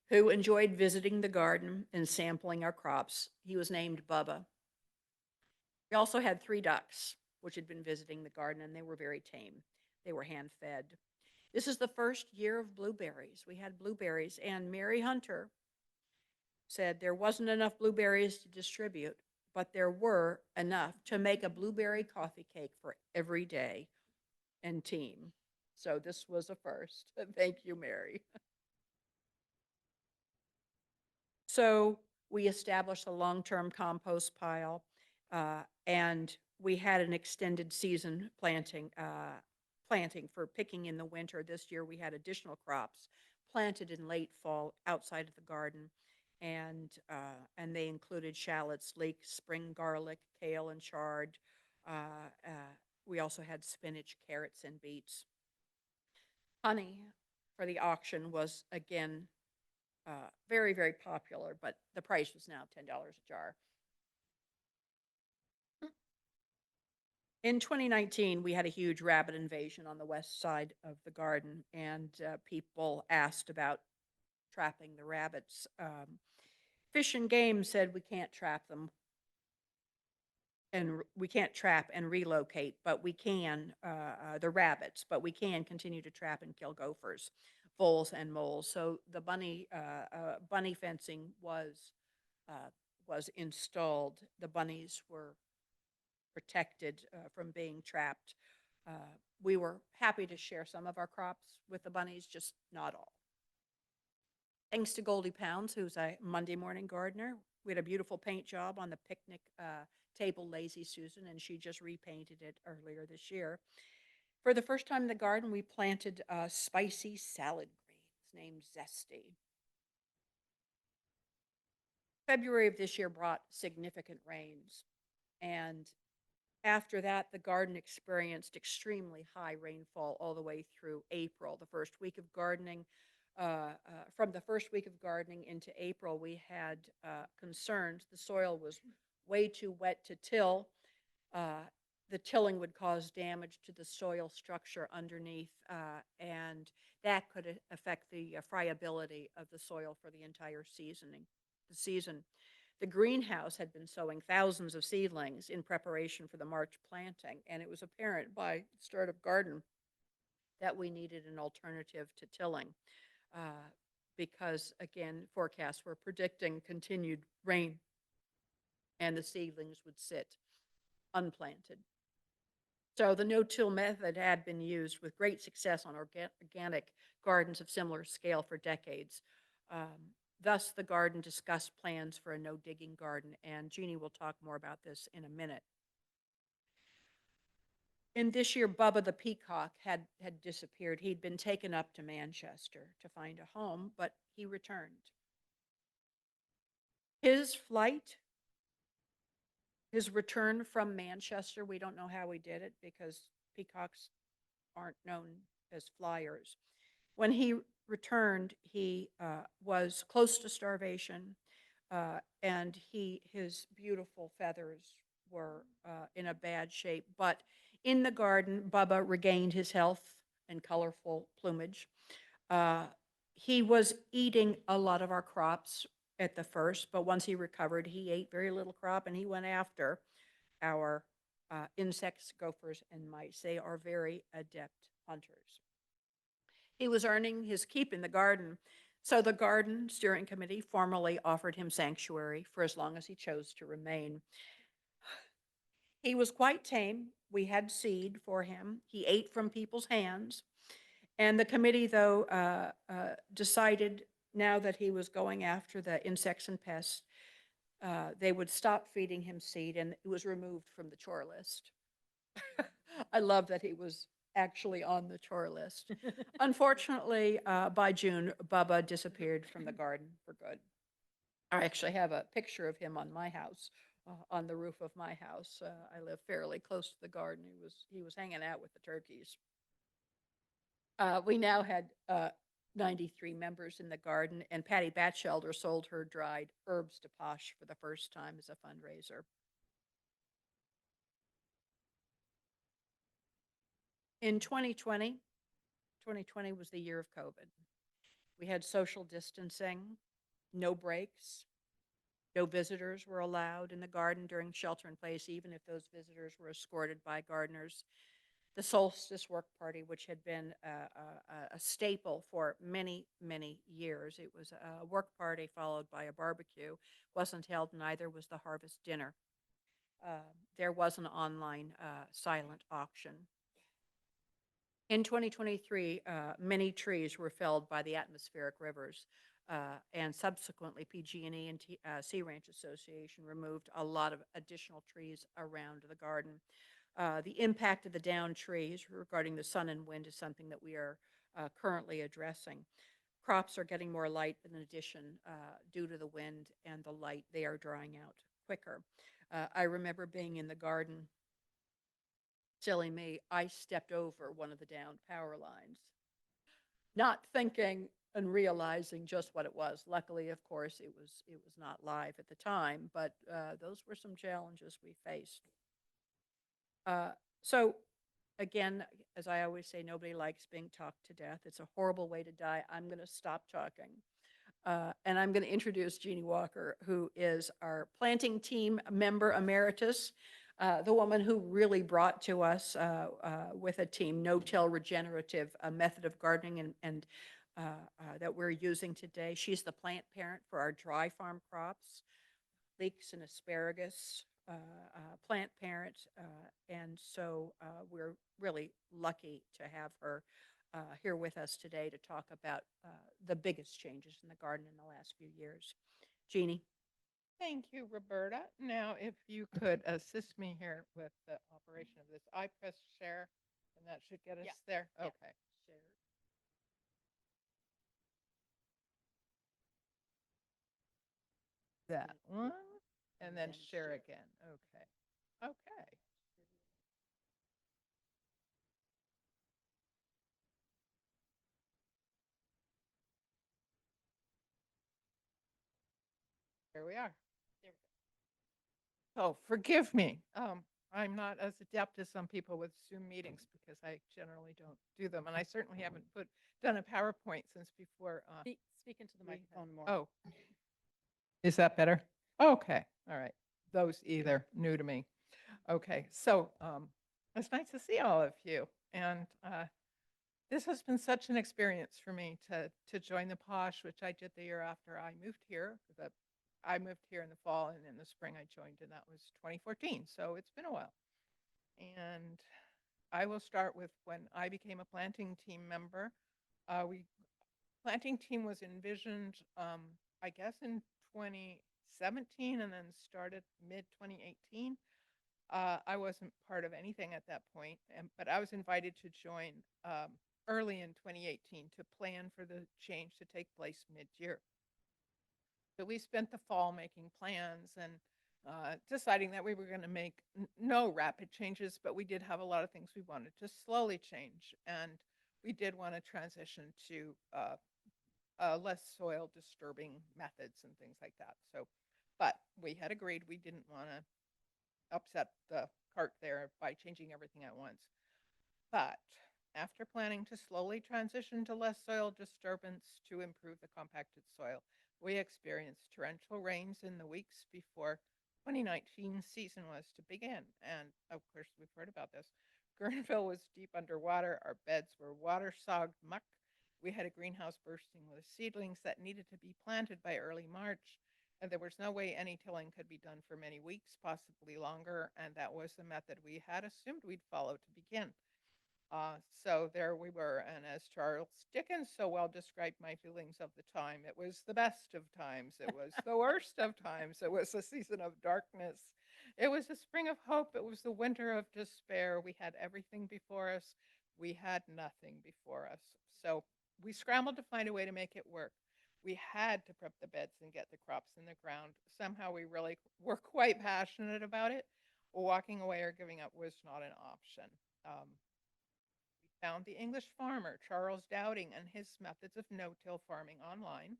who enjoyed visiting the garden and sampling our crops. He was named Bubba. We also had 3 ducks, which had been visiting the garden, and they were very tame. They were hand fed. This is the first year of blueberries. We had blueberries, and Mary Hunter said there wasn't enough blueberries to distribute, but there were enough to make a blueberry coffee cake for every day and team. So this was a first. Thank you, Mary. So we established a long-term compost pile, and we had an extended season planting for picking in the winter. This year we had additional crops planted in late fall outside of the garden, and they included shallots, leeks, spring garlic, kale, and chard. We also had spinach, carrots, and beets. Honey for the auction was again very, very popular, but the price was now $10 a jar. In 2019, we had a huge rabbit invasion on the west side of the garden, and people asked about trapping the rabbits. Fish and Game said we can't trap them, and we can't trap and relocate, but we can the rabbits, but we can continue to trap and kill gophers, voles, and moles. So the bunny fencing was installed. The bunnies were protected from being trapped. Uh, we were happy to share some of our crops with the bunnies, just not all. Thanks to Goldie Pounds, who's a Monday morning gardener. We had a beautiful paint job on the picnic table, Lazy Susan, and she just repainted it earlier this year. For the first time in the garden, we planted spicy salad greens named Zesty. February of this year brought significant rains, and after that, the garden experienced extremely high rainfall all the way through April, the first week of gardening. From the first week of gardening into April, we had concerns. The soil was way too wet to till. The tilling would cause damage to the soil structure underneath, and that could affect the friability of the soil for the entire season. The greenhouse had been sowing thousands of seedlings in preparation for the March planting, and it was apparent by the start of garden that we needed an alternative to tilling because, again, forecasts were predicting continued rain and the seedlings would sit unplanted. So the no-till method had been used with great success on organic gardens of similar scale for decades. Thus, the garden discussed plans for a no-digging garden, and Jeanne will talk more about this in a minute. In this year, Bubba the peacock had disappeared. He'd been taken up to Manchester to find a home, but he returned. His return from Manchester, we don't know how he did it because peacocks aren't known as flyers. When he returned, he was close to starvation, and his beautiful feathers were in a bad shape. But in the garden, Bubba regained his health and colorful plumage. He was eating a lot of our crops at the first, but once he recovered, he ate very little crop, and he went after our insects, gophers, and mice. They are very adept hunters. He was earning his keep in the garden, so the garden steering committee formally offered him sanctuary for as long as he chose to remain. He was quite tame. We had seed for him. He ate from people's hands. And the committee, though, decided now that he was going after the insects and pests, they would stop feeding him seed, and it was removed from the chore list. I love that he was actually on the chore list. Unfortunately, by June, Bubba disappeared from the garden for good. I actually have a picture of him on my house on the roof of my house. I live fairly close to the garden. He was hanging out with the turkeys. We now had 93 members in the garden, and Patty Batchelder sold her dried herbs to Posh for the first time as a fundraiser. In 2020 was the year of COVID. We had social distancing, no breaks, no visitors were allowed in the garden during shelter in place, even if those visitors were escorted by gardeners. The solstice work party, which had been a staple for many, many years. It was a work party followed by a barbecue. Wasn't held, neither was the harvest dinner. There was an online silent auction. In 2023, many trees were felled by the atmospheric rivers, and subsequently PG&E and Sea Ranch Association removed a lot of additional trees around the garden. The impact of the downed trees regarding the sun and wind is something that we are currently addressing. Crops are getting more light in addition due to the wind and the light. They are drying out quicker. I remember being in the garden. Silly me, I stepped over one of the downed power lines, not thinking and realizing just what it was. Luckily, of course, it was not live at the time, but those were some challenges we faced. So again, as I always say, nobody likes being talked to death. It's a horrible way to die. I'm going to stop talking. And I'm going to introduce Jeanne Walker, who is our planting team member emeritus, the woman who really brought to us with a team no-till regenerative method of gardening and that we're using today. She's the plant parent for our dry farm crops, leeks and asparagus, plant parent, and so we're really lucky to have her here with us today to talk about the biggest changes in the garden in the last few years. Jeanne? Thank you, Roberta. Now, if you could assist me here with the operation of this. I press share, and that should get us Yeah. there. Yeah. Okay. That one, and then share again. Okay. Okay. Here we are. So forgive me. I'm not as adept as some people with Zoom meetings because I generally don't do them, and I certainly haven't done a PowerPoint since before. Speak into the microphone more. Oh, is that better? Okay, all right. Those either new to me. Okay, so it's nice to see all of you, and this has been such an experience for me to join the Posh, which I did the year after I moved here. I moved here in the fall, and in the spring I joined, and that was 2014. So it's been a while. And I will start with when I became a planting team member. Planting team was envisioned, I guess, in 2017, and then started mid 2018. I wasn't part of anything at that point, but I was invited to join early in 2018 to plan for the change to take place mid-year. So we spent the fall making plans and deciding that we were going to make no rapid changes, but we did have a lot of things we wanted to slowly change. And we did want to transition to less soil disturbing methods and things like that. So, but we had agreed we didn't want to upset the cart there by changing everything at once. But after planning to slowly transition to less soil disturbance to improve the compacted soil, we experienced torrential rains in the weeks before 2019 season was to begin. And of course, we've heard about this. Guerneville was deep underwater. Our beds were water-sogged muck. We had a greenhouse bursting with seedlings that needed to be planted by early March. And there was no way any tilling could be done for many weeks, possibly longer. And that was the method we had assumed we'd follow to begin. So there we were, and as Charles Dickens so well described my feelings of the time, it was the best of times, it was the worst of times, it was a season of darkness, it was a spring of hope, it was the winter of despair. We had everything before us, we had nothing before us. So we scrambled to find a way to make it work. we had to prep the beds and get the crops in the ground. Somehow we really were quite passionate about it. Walking away or giving up was not an option. We found the English farmer, Charles Dowding, and his methods of no-till farming online,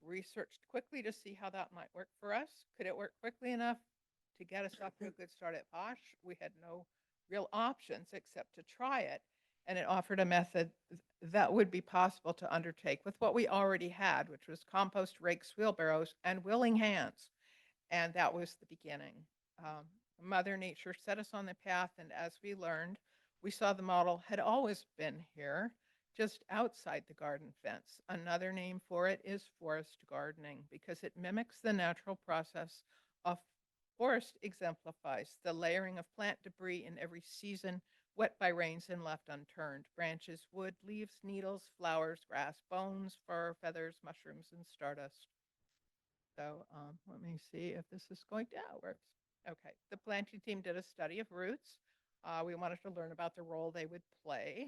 researched quickly to see how that might work for us. Could it work quickly enough to get us off to a good start at Posh? We had no real options except to try it, and it offered a method that would be possible to undertake with what we already had, which was compost, rakes, wheelbarrows, and willing hands. And that was the beginning. Mother Nature set us on the path, and as we learned, we saw the model had always been here, just outside the garden fence. Another name for it is forest gardening because it mimics the natural process of forest, exemplifies the layering of plant debris in every season, wet by rains and left unturned. Branches, wood, leaves, needles, flowers, grass, bones, fur, feathers, mushrooms, and stardust. So let me see if this is going to, yeah, it works. Okay, the planting team did a study of roots. We wanted to learn about the role they would play.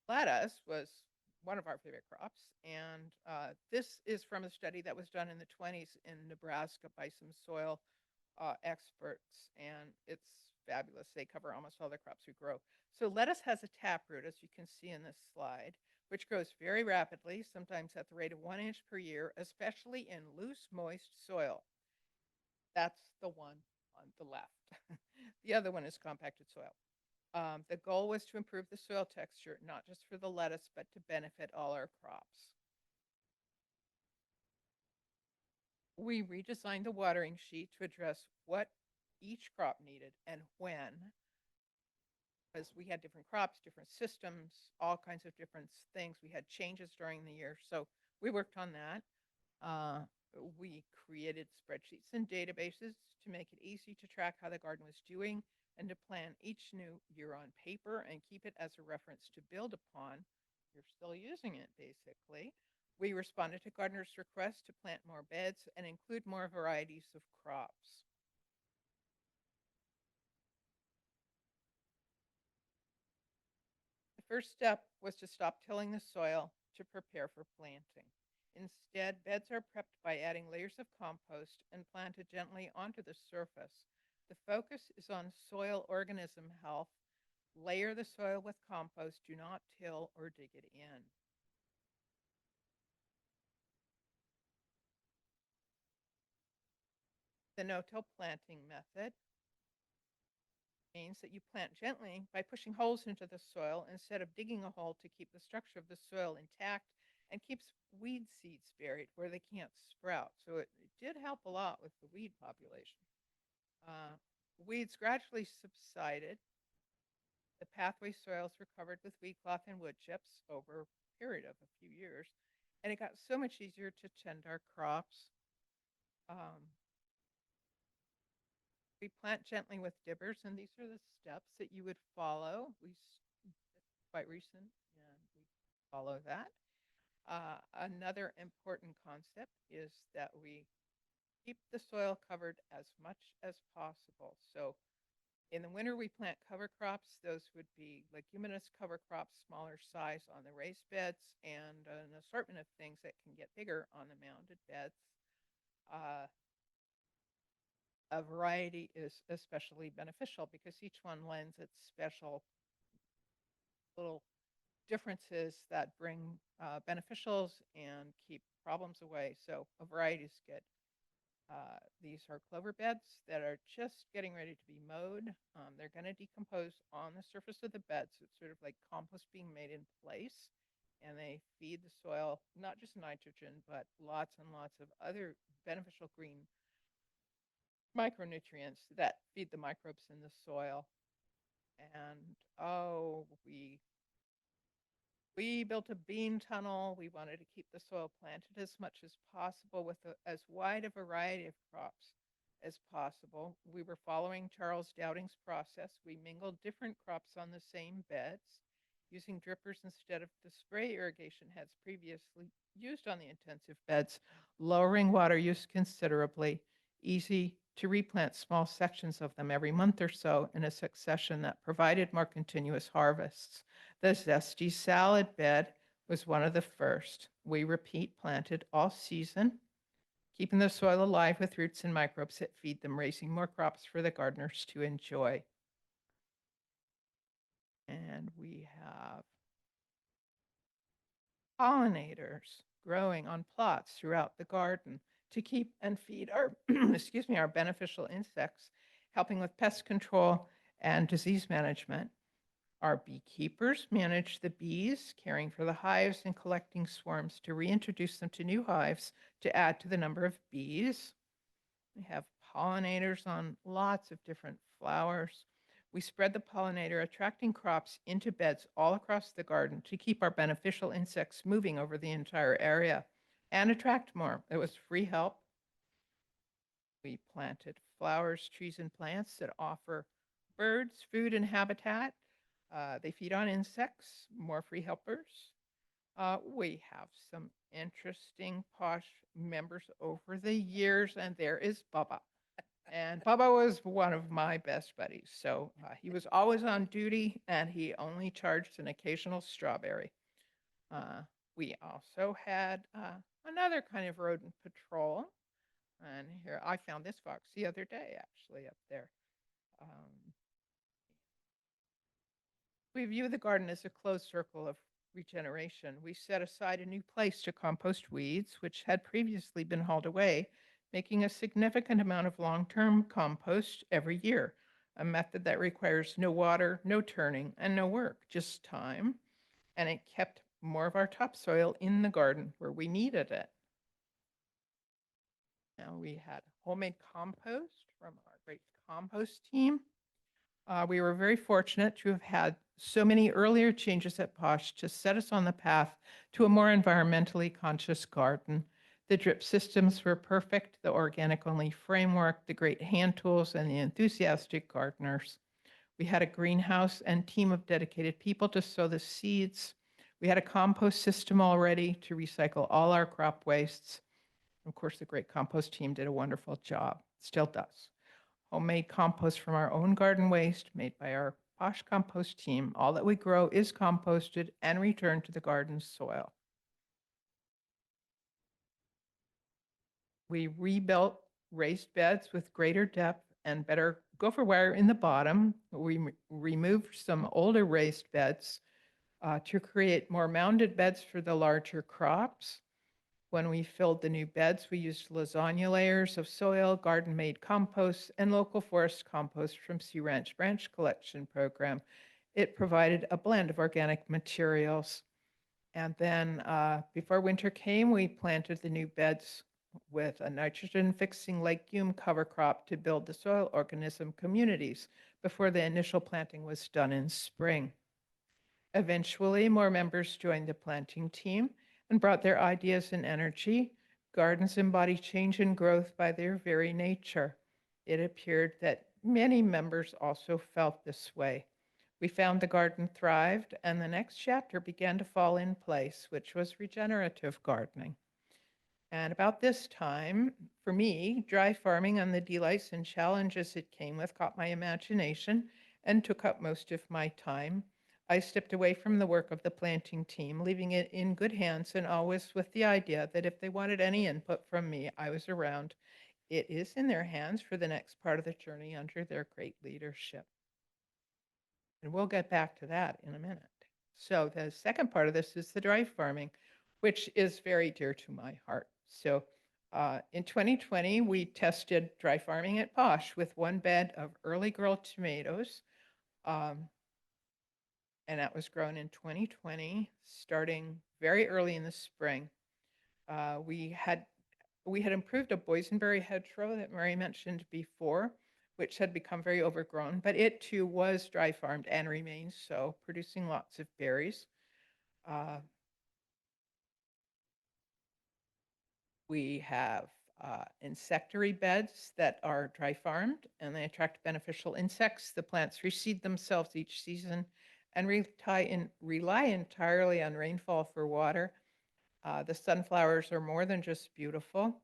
Lettuce was one of our favorite crops, and this is from a study that was done in the 20s in Nebraska by some soil experts, and it's fabulous. They cover almost all the crops we grow. So lettuce has a taproot, as you can see in this slide, which grows very rapidly, sometimes at the rate of 1 inch per year, especially in loose, moist soil. That's the one on the left. The other one is compacted soil. The goal was to improve the soil texture, not just for the lettuce, but to benefit all our crops. We redesigned the watering sheet to address what each crop needed and when, because we had different crops, different systems, all kinds of different things. We had changes during the year. So we worked on that. We created spreadsheets and databases to make it easy to track how the garden was doing and to plan each new year on paper and keep it as a reference to build upon. You're still using it, basically. We responded to gardeners' requests to plant more beds and include more varieties of crops. The first step was to stop tilling the soil to prepare for planting. Instead, beds are prepped by adding layers of compost and planted gently onto the surface. The focus is on soil organism health. Layer the soil with compost. Do not till or dig it in. The no-till planting method means that you plant gently by pushing holes into the soil instead of digging a hole to keep the structure of the soil intact and keeps weed seeds buried where they can't sprout. So it did help a lot with the weed population. Weeds gradually subsided. The pathway soils were covered with weed cloth and wood chips over a period of a few years, and it got so much easier to tend our crops. We plant gently with dibbers, and these are the steps that you would follow. Quite recent, and we follow that. Another important concept is that we keep the soil covered as much as possible. So in the winter, we plant cover crops. Those would be leguminous cover crops, smaller size on the raised beds, and an assortment of things that can get bigger on the mounded beds. A variety is especially beneficial because each one lends its special little differences that bring beneficials and keep problems away. So a variety is good. These are clover beds that are just getting ready to be mowed. They're going to decompose on the surface of the bed. So it's sort of like compost being made in place. And they feed the soil, not just nitrogen, but lots and lots of other beneficial green micronutrients that feed the microbes in the soil. And we built a bean tunnel. We wanted to keep the soil planted as much as possible with as wide a variety of crops as possible. We were following Charles Dowding's process. We mingled different crops on the same beds using drippers instead of the spray irrigation heads previously used on the intensive beds, lowering water use considerably. Easy to replant small sections of them every month or so in a succession that provided more continuous harvests. The zesty salad bed was one of the first. We repeat planted all season, keeping the soil alive with roots and microbes that feed them, raising more crops for the gardeners to enjoy. And we have pollinators growing on plots throughout the garden to keep and feed our, excuse me, our beneficial insects, helping with pest control and disease management. Our beekeepers manage the bees, caring for the hives and collecting swarms to reintroduce them to new hives to add to the number of bees. We have pollinators on lots of different flowers. We spread the pollinator, attracting crops into beds all across the garden to keep our beneficial insects moving over the entire area and attract more. It was free help. We planted flowers, trees, and plants that offer birds food and habitat. They feed on insects, more free helpers. We have some interesting Posh members over the years, and there is Bubba. And Bubba was one of my best buddies. So he was always on duty, and he only charged an occasional strawberry. We also had another kind of rodent patrol. And here, I found this fox the other day, actually, up there. Um, we view the garden as a closed circle of regeneration. We set aside a new place to compost weeds, which had previously been hauled away, making a significant amount of long-term compost every year, a method that requires no water, no turning, and no work, just time. And it kept more of our topsoil in the garden where we needed it. Now we had homemade compost from our great compost team. We were very fortunate to have had so many earlier changes at Posh to set us on the path to a more environmentally conscious garden. The drip systems were perfect, the organic only framework, the great hand tools, and the enthusiastic gardeners. We had a greenhouse and team of dedicated people to sow the seeds. We had a compost system already to recycle all our crop wastes. Of course, the great compost team did a wonderful job, still does. Homemade compost from our own garden waste made by our Posh compost team. All that we grow is composted and returned to the garden's soil. We rebuilt raised beds with greater depth and better gopher wire in the bottom. We removed some older raised beds to create more mounded beds for the larger crops. When we filled the new beds, we used lasagna layers of soil, garden-made compost, and local forest compost from Sea Ranch Branch Collection Program. It provided a blend of organic materials. And then before winter came, we planted the new beds with a nitrogen-fixing legume cover crop to build the soil organism communities before the initial planting was done in spring. Eventually, more members joined the planting team and brought their ideas and energy. Gardens embody change and growth by their very nature. It appeared that many members also felt this way. We found the garden thrived, and the next chapter began to fall in place, which was regenerative gardening. And about this time, for me, dry farming and the delights and challenges it came with caught my imagination and took up most of my time. I stepped away from the work of the planting team, leaving it in good hands and always with the idea that if they wanted any input from me, I was around. It is in their hands for the next part of the journey under their great leadership. And we'll get back to that in a minute. So the second part of this is the dry farming, which is very dear to my heart. So in 2020, we tested dry farming at Posh with one bed of early girl tomatoes. And that was grown in 2020, starting very early in the spring. We had improved a boysenberry hedgerow that Mary mentioned before, which had become very overgrown, but it too was dry farmed and remains so, producing lots of berries. We have insectary beds that are dry farmed and they attract beneficial insects. The plants reseed themselves each season and rely entirely on rainfall for water. The sunflowers are more than just beautiful.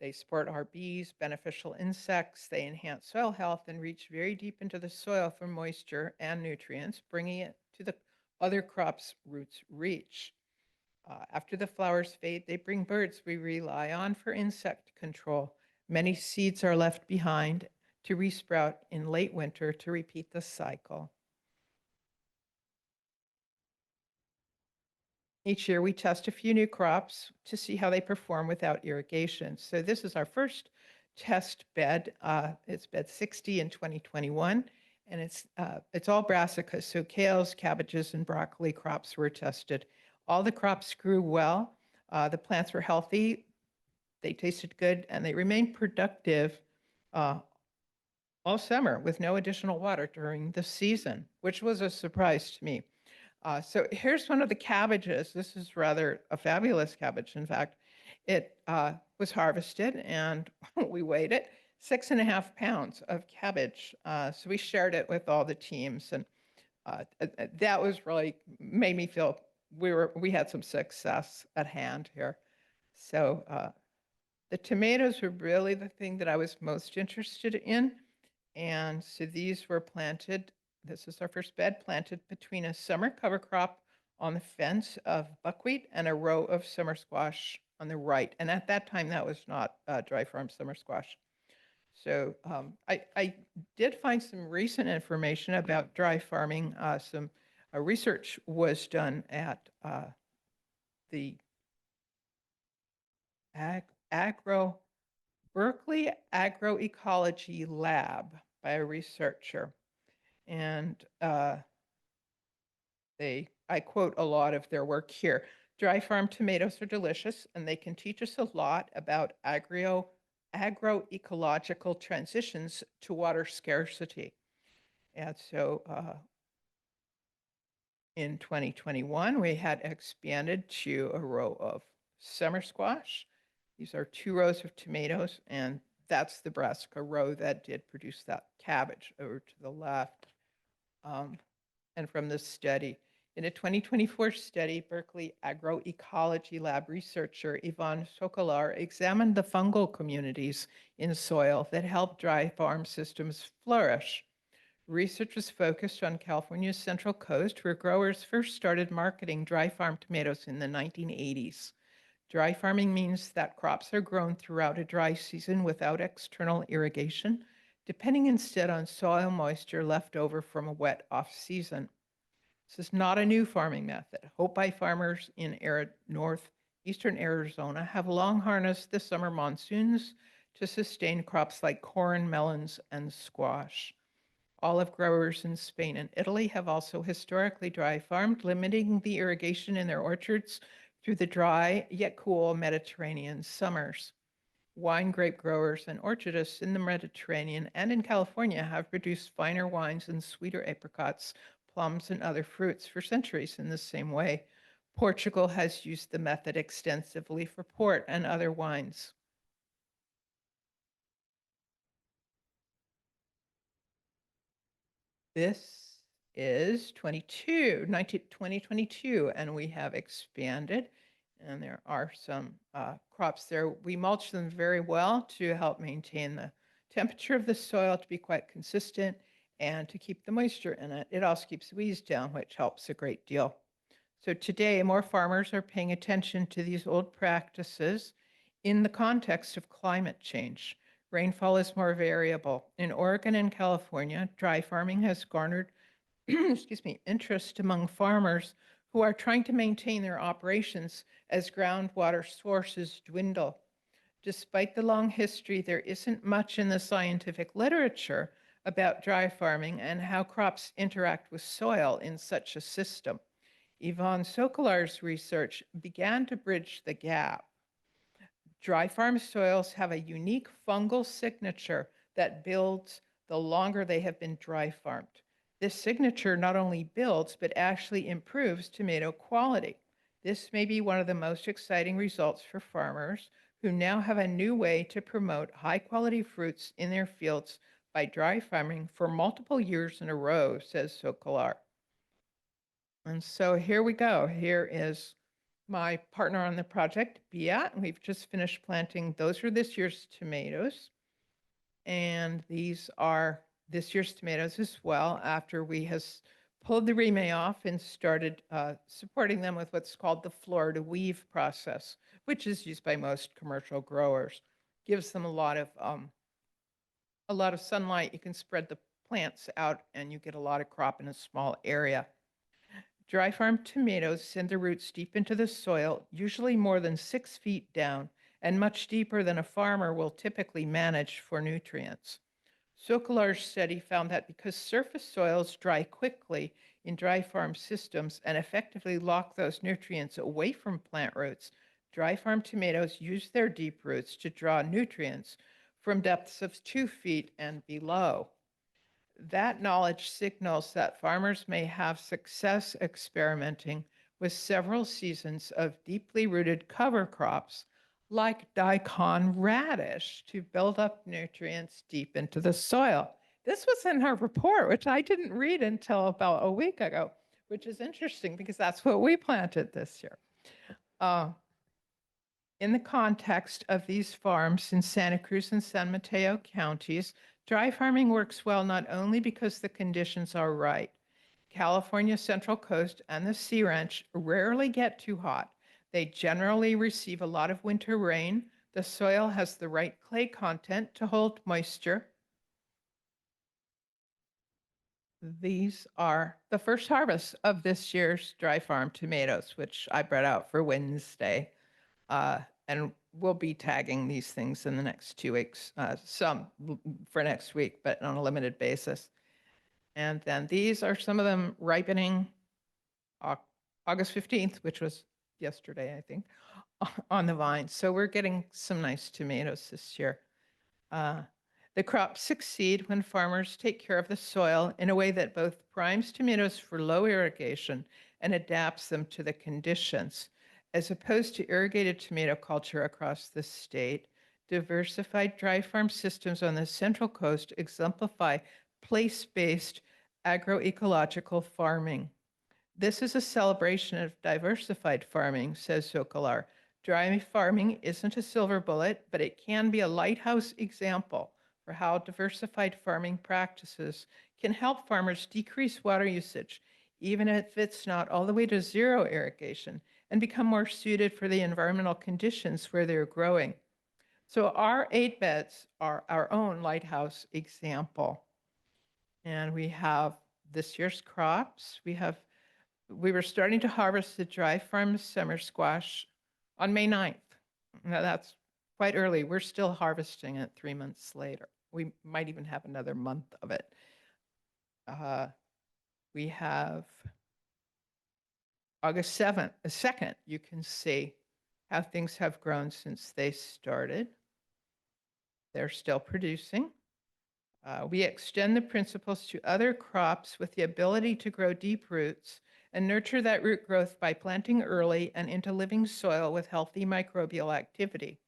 They support our bees, beneficial insects. They enhance soil health and reach very deep into the soil for moisture and nutrients, bringing it to the other crops' roots reach. After the flowers fade, they bring birds we rely on for insect control. Many seeds are left behind to resprout in late winter to repeat the cycle. Each year, we test a few new crops to see how they perform without irrigation. So this is our first test bed. It's bed 60 in 2021, and it's all brassicas. So kales, cabbages, and broccoli crops were tested. All the crops grew well. The plants were healthy. They tasted good, and they remained productive uh, all summer with no additional water during the season, which was a surprise to me. So here's one of the cabbages. This is rather a fabulous cabbage. In fact, it was harvested and we weighed it 6.5 pounds of cabbage. So we shared it with all the teams, and that was really made me feel we had some success at hand here. So the tomatoes were really the thing that I was most interested in. And so these were planted. This is our first bed planted between a summer cover crop on the fence of buckwheat and a row of summer squash on the right. And at that time, that was not dry farm summer squash. So I did find some recent information about dry farming. Some research was done at the Berkeley Agroecology Lab by a researcher. And I quote a lot of their work here. Dry farm tomatoes are delicious, and they can teach us a lot about agroecological transitions to water scarcity. And so in 2021, we had expanded to a row of summer squash. These are 2 rows of tomatoes, and that's the brassica row that did produce that cabbage over to the left. And from this study, in a 2024 study, Berkeley Agroecology Lab researcher Ivan Sokolar examined the fungal communities in soil that help dry farm systems flourish. Research was focused on California's Central Coast, where growers first started marketing dry farm tomatoes in the 1980s. Dry farming means that crops are grown throughout a dry season without external irrigation, depending instead on soil moisture left over from a wet off-season. This is not a new farming method. Hopi farmers in arid northeastern Arizona have long harnessed the summer monsoons to sustain crops like corn, melons, and squash. Olive growers in Spain and Italy have also historically dry farmed, limiting the irrigation in their orchards through the dry yet cool Mediterranean summers. Wine grape growers and orchardists in the Mediterranean and in California have produced finer wines and sweeter apricots, plums, and other fruits for centuries in the same way. Portugal has used the method extensively for port and other wines. This is 2022, and we have expanded, and there are some crops there. We mulch them very well to help maintain the temperature of the soil to be quite consistent and to keep the moisture in it. It also keeps weeds down, which helps a great deal. So today, more farmers are paying attention to these old practices in the context of climate change. Rainfall is more variable. In Oregon and California, dry farming has garnered interest among farmers who are trying to maintain their operations as groundwater sources dwindle. Despite the long history, there isn't much in the scientific literature about dry farming and how crops interact with soil in such a system. Ivan Sokolar's research began to bridge the gap. Dry farm soils have a unique fungal signature that builds the longer they have been dry farmed. This signature not only builds, but actually improves tomato quality. This may be one of the most exciting results for farmers who now have a new way to promote high quality fruits in their fields by dry farming for multiple years in a row, says Sokolar. And so here we go. Here is my partner on the project, Bia. We've just finished planting. Those are this year's tomatoes. And these are this year's tomatoes as well, after we has pulled the remay off and started supporting them with what's called the Florida weave process, which is used by most commercial growers. Gives them a lot of sunlight. You can spread the plants out and you get a lot of crop in a small area. Dry farm tomatoes send their roots deep into the soil, usually more than 6 feet down, and much deeper than a farmer will typically manage for nutrients. Sokolar's study found that because surface soils dry quickly in dry farm systems and effectively lock those nutrients away from plant roots, dry farm tomatoes use their deep roots to draw nutrients from depths of 2 feet and below. That knowledge signals that farmers may have success experimenting with several seasons of deeply rooted cover crops like daikon radish to build up nutrients deep into the soil. This was in her report, which I didn't read until about a week ago, which is interesting because that's what we planted this year. In the context of these farms in Santa Cruz and San Mateo counties, dry farming works well not only because the conditions are right. California's Central Coast and the Sea Ranch rarely get too hot. They generally receive a lot of winter rain. The soil has the right clay content to hold moisture. These are the first harvest of this year's dry farm tomatoes, which I brought out for Wednesday. And we'll be tagging these things in the next 2 weeks, some for next week, but on a limited basis. And then these are some of them ripening August 15th, which was yesterday, I think, on the vine. So we're getting some nice tomatoes this year. The crops succeed when farmers take care of the soil in a way that both primes tomatoes for low irrigation and adapts them to the conditions. As opposed to irrigated tomato culture across the state, diversified dry farm systems on the Central Coast exemplify place-based agroecological farming. This is a celebration of diversified farming, says Sokolar. Dry farming isn't a silver bullet, but it can be a lighthouse example for how diversified farming practices can help farmers decrease water usage, even if it's not all the way to zero irrigation, and become more suited for the environmental conditions where they're growing. So our 8 beds are our own lighthouse example. And we have this year's crops. We were starting to harvest the dry farm summer squash on May 9th. Now that's quite early. We're still harvesting it 3 months later. We might even have another month of it. We have August 2nd, you can see how things have grown since they started. They're still producing. We extend the principles to other crops with the ability to grow deep roots and nurture that root growth by planting early and into living soil with healthy microbial activity.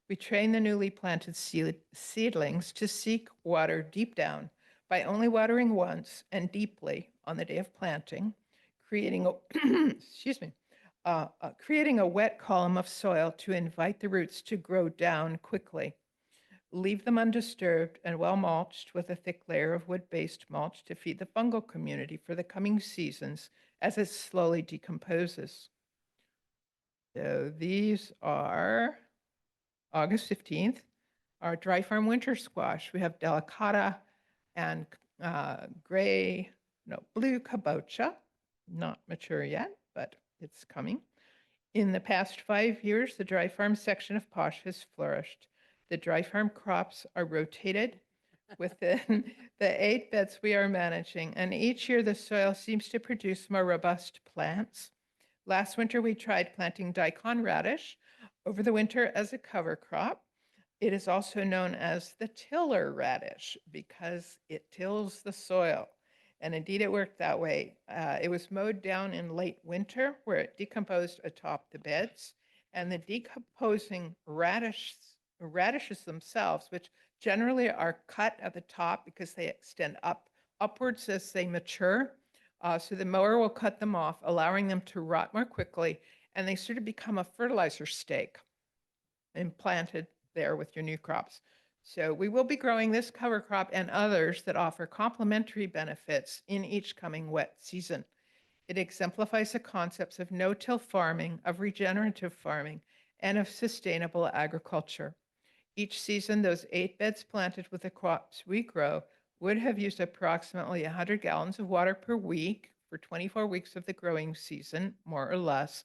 We train the newly planted seedlings to seek water deep down by only watering once and deeply on the day of planting, creating creating a wet column of soil to invite the roots to grow down quickly. Leave them undisturbed and well mulched with a thick layer of wood-based mulch to feed the fungal community for the coming seasons as it slowly decomposes. So these are August 15th, our dry farm winter squash. We have delicata and blue kabocha, not mature yet, but it's coming. In the past 5 years, the dry farm section of Posh has flourished. The dry farm crops are rotated within the 8 beds we are managing, and each year the soil seems to produce more robust plants. Last winter, we tried planting daikon radish over the winter as a cover crop. It is also known as the tiller radish because it tills the soil. And indeed, it worked that way. It was mowed down in late winter where it decomposed atop the beds. And the decomposing radishes themselves, which generally are cut at the top because they extend upwards as they mature. So the mower will cut them off, allowing them to rot more quickly. And they sort of become a fertilizer stake implanted there with your new crops. So we will be growing this cover crop and others that offer complementary benefits in each coming wet season. It exemplifies the concepts of no-till farming, of regenerative farming, and of sustainable agriculture. Each season, those 8 beds planted with the crops we grow would have used approximately 100 gallons of water per week for 24 weeks of the growing season, more or less.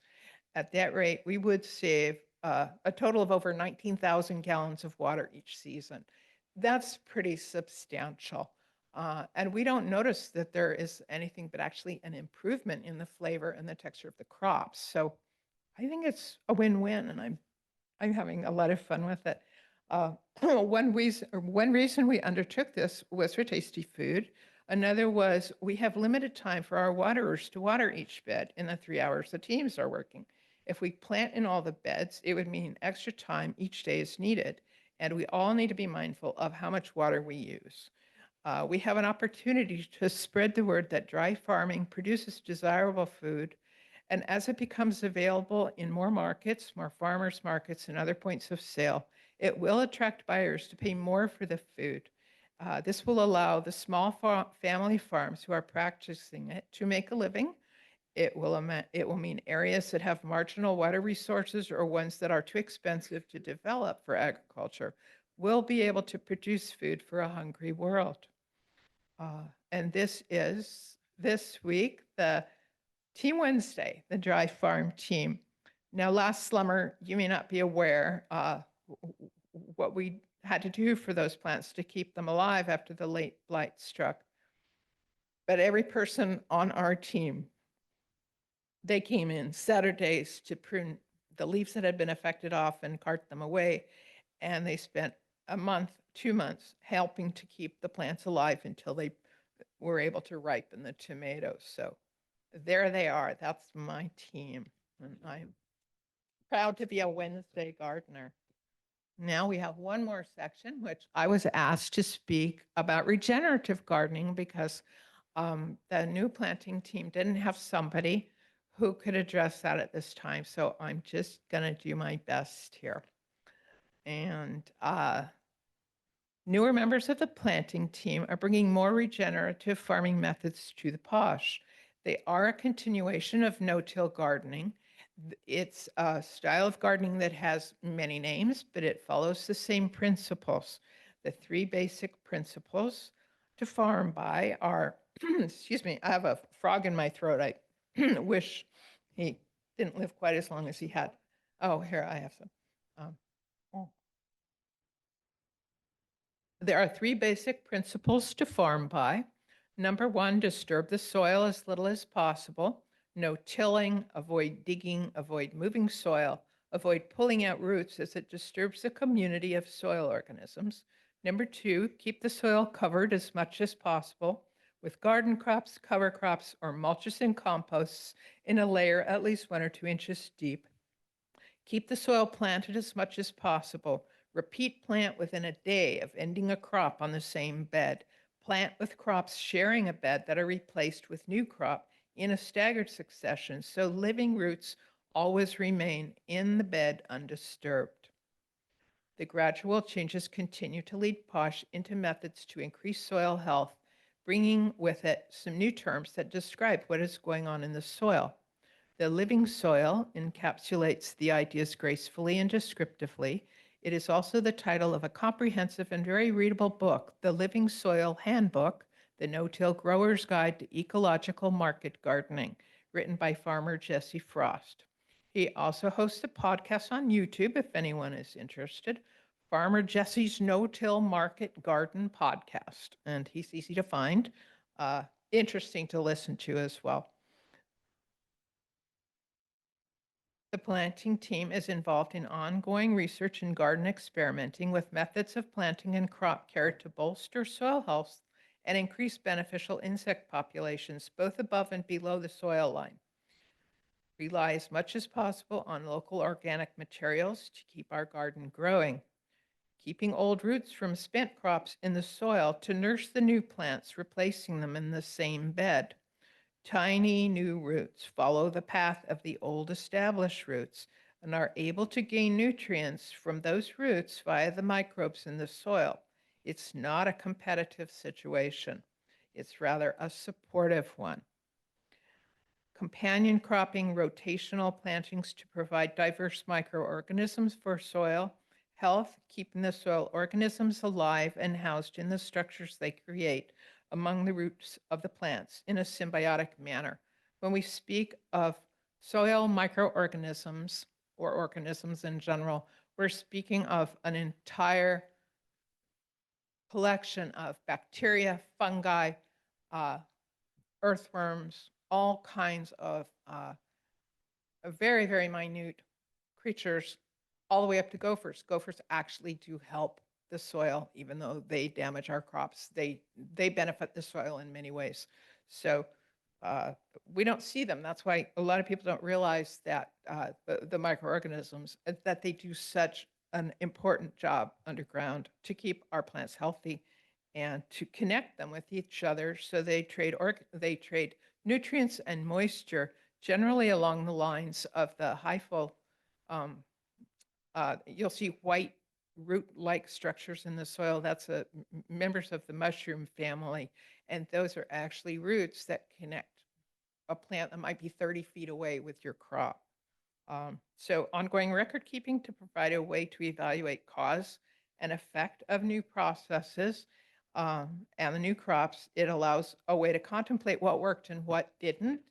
At that rate, we would save a total of over 19,000 gallons of water each season. That's pretty substantial. And we don't notice that there is anything but actually an improvement in the flavor and the texture of the crops. So I think it's a win-win, and I'm having a lot of fun with it. One reason we undertook this was for tasty food. Another was we have limited time for our waterers to water each bed in the 3 hours the teams are working. If we plant in all the beds, it would mean extra time each day is needed, and we all need to be mindful of how much water we use. We have an opportunity to spread the word that dry farming produces desirable food, and as it becomes available in more markets, more farmers markets, and other points of sale, it will attract buyers to pay more for the food. This will allow the small family farms who are practicing it to make a living. It will mean areas that have marginal water resources or ones that are too expensive to develop for agriculture will be able to produce food for a hungry world. And this week, the Team Wednesday, the dry farm team. Now, last summer, you may not be aware what we had to do for those plants to keep them alive after the late blight struck. But every person on our team, they came in Saturdays to prune the leaves that had been affected off and cart them away. And they spent a month, 2 months helping to keep the plants alive until they were able to ripen the tomatoes. So there they are. That's my team. And I'm proud to be a Wednesday gardener. Now we have one more section, which I was asked to speak about regenerative gardening because the new planting team didn't have somebody who could address that at this time. So I'm just going to do my best here. And newer members of the planting team are bringing more regenerative farming methods to the Posh. They are a continuation of no-till gardening. It's a style of gardening that has many names, but it follows the same principles. The 3 basic principles to farm by are, excuse me, I have a frog in my throat. I wish he didn't live quite as long as he had. Oh, here, I have some. There are 3 basic principles to farm by. Number 1, disturb the soil as little as possible. No tilling, avoid digging, avoid moving soil, avoid pulling out roots as it disturbs the community of soil organisms. Number 2, keep the soil covered as much as possible with garden crops, cover crops, or mulches and composts in a layer at least 1 or 2 inches deep. Keep the soil planted as much as possible. Repeat plant within a day of ending a crop on the same bed. Plant with crops sharing a bed that are replaced with new crop in a staggered succession so living roots always remain in the bed undisturbed. The gradual changes continue to lead Posh into methods to increase soil health, bringing with it some new terms that describe what is going on in the soil. The living soil encapsulates the ideas gracefully and descriptively. It is also the title of a comprehensive and very readable book, The Living Soil Handbook, The No-Till Grower's Guide to Ecological Market Gardening, written by farmer Jesse Frost. He also hosts a podcast on YouTube, if anyone is interested, Farmer Jesse's No-Till Market Garden Podcast, and he's easy to find, interesting to listen to as well. The planting team is involved in ongoing research and garden experimenting with methods of planting and crop care to bolster soil health and increase beneficial insect populations both above and below the soil line. Rely as much as possible on local organic materials to keep our garden growing. Keeping old roots from spent crops in the soil to nurse the new plants, replacing them in the same bed. Tiny new roots follow the path of the old established roots. and are able to gain nutrients from those roots via the microbes in the soil. It's not a competitive situation. It's rather a supportive one. Companion cropping, rotational plantings to provide diverse microorganisms for soil health, keeping the soil organisms alive and housed in the structures they create among the roots of the plants in a symbiotic manner. When we speak of soil microorganisms or organisms in general, we're speaking of an entire collection of bacteria, fungi, uh, earthworms, all kinds of very, very minute creatures, all the way up to gophers. Gophers actually do help the soil, even though they damage our crops. They benefit the soil in many ways. So we don't see them. That's why a lot of people don't realize that the microorganisms, that they do such an important job underground to keep our plants healthy and to connect them with each other. So they trade nutrients and moisture generally along the lines of the hyphal. You'll see white root-like structures in the soil. That's members of the mushroom family. And those are actually roots that connect a plant that might be 30 feet away with your crop. So ongoing record keeping to provide a way to evaluate cause and effect of new processes and the new crops. It allows a way to contemplate what worked and what didn't.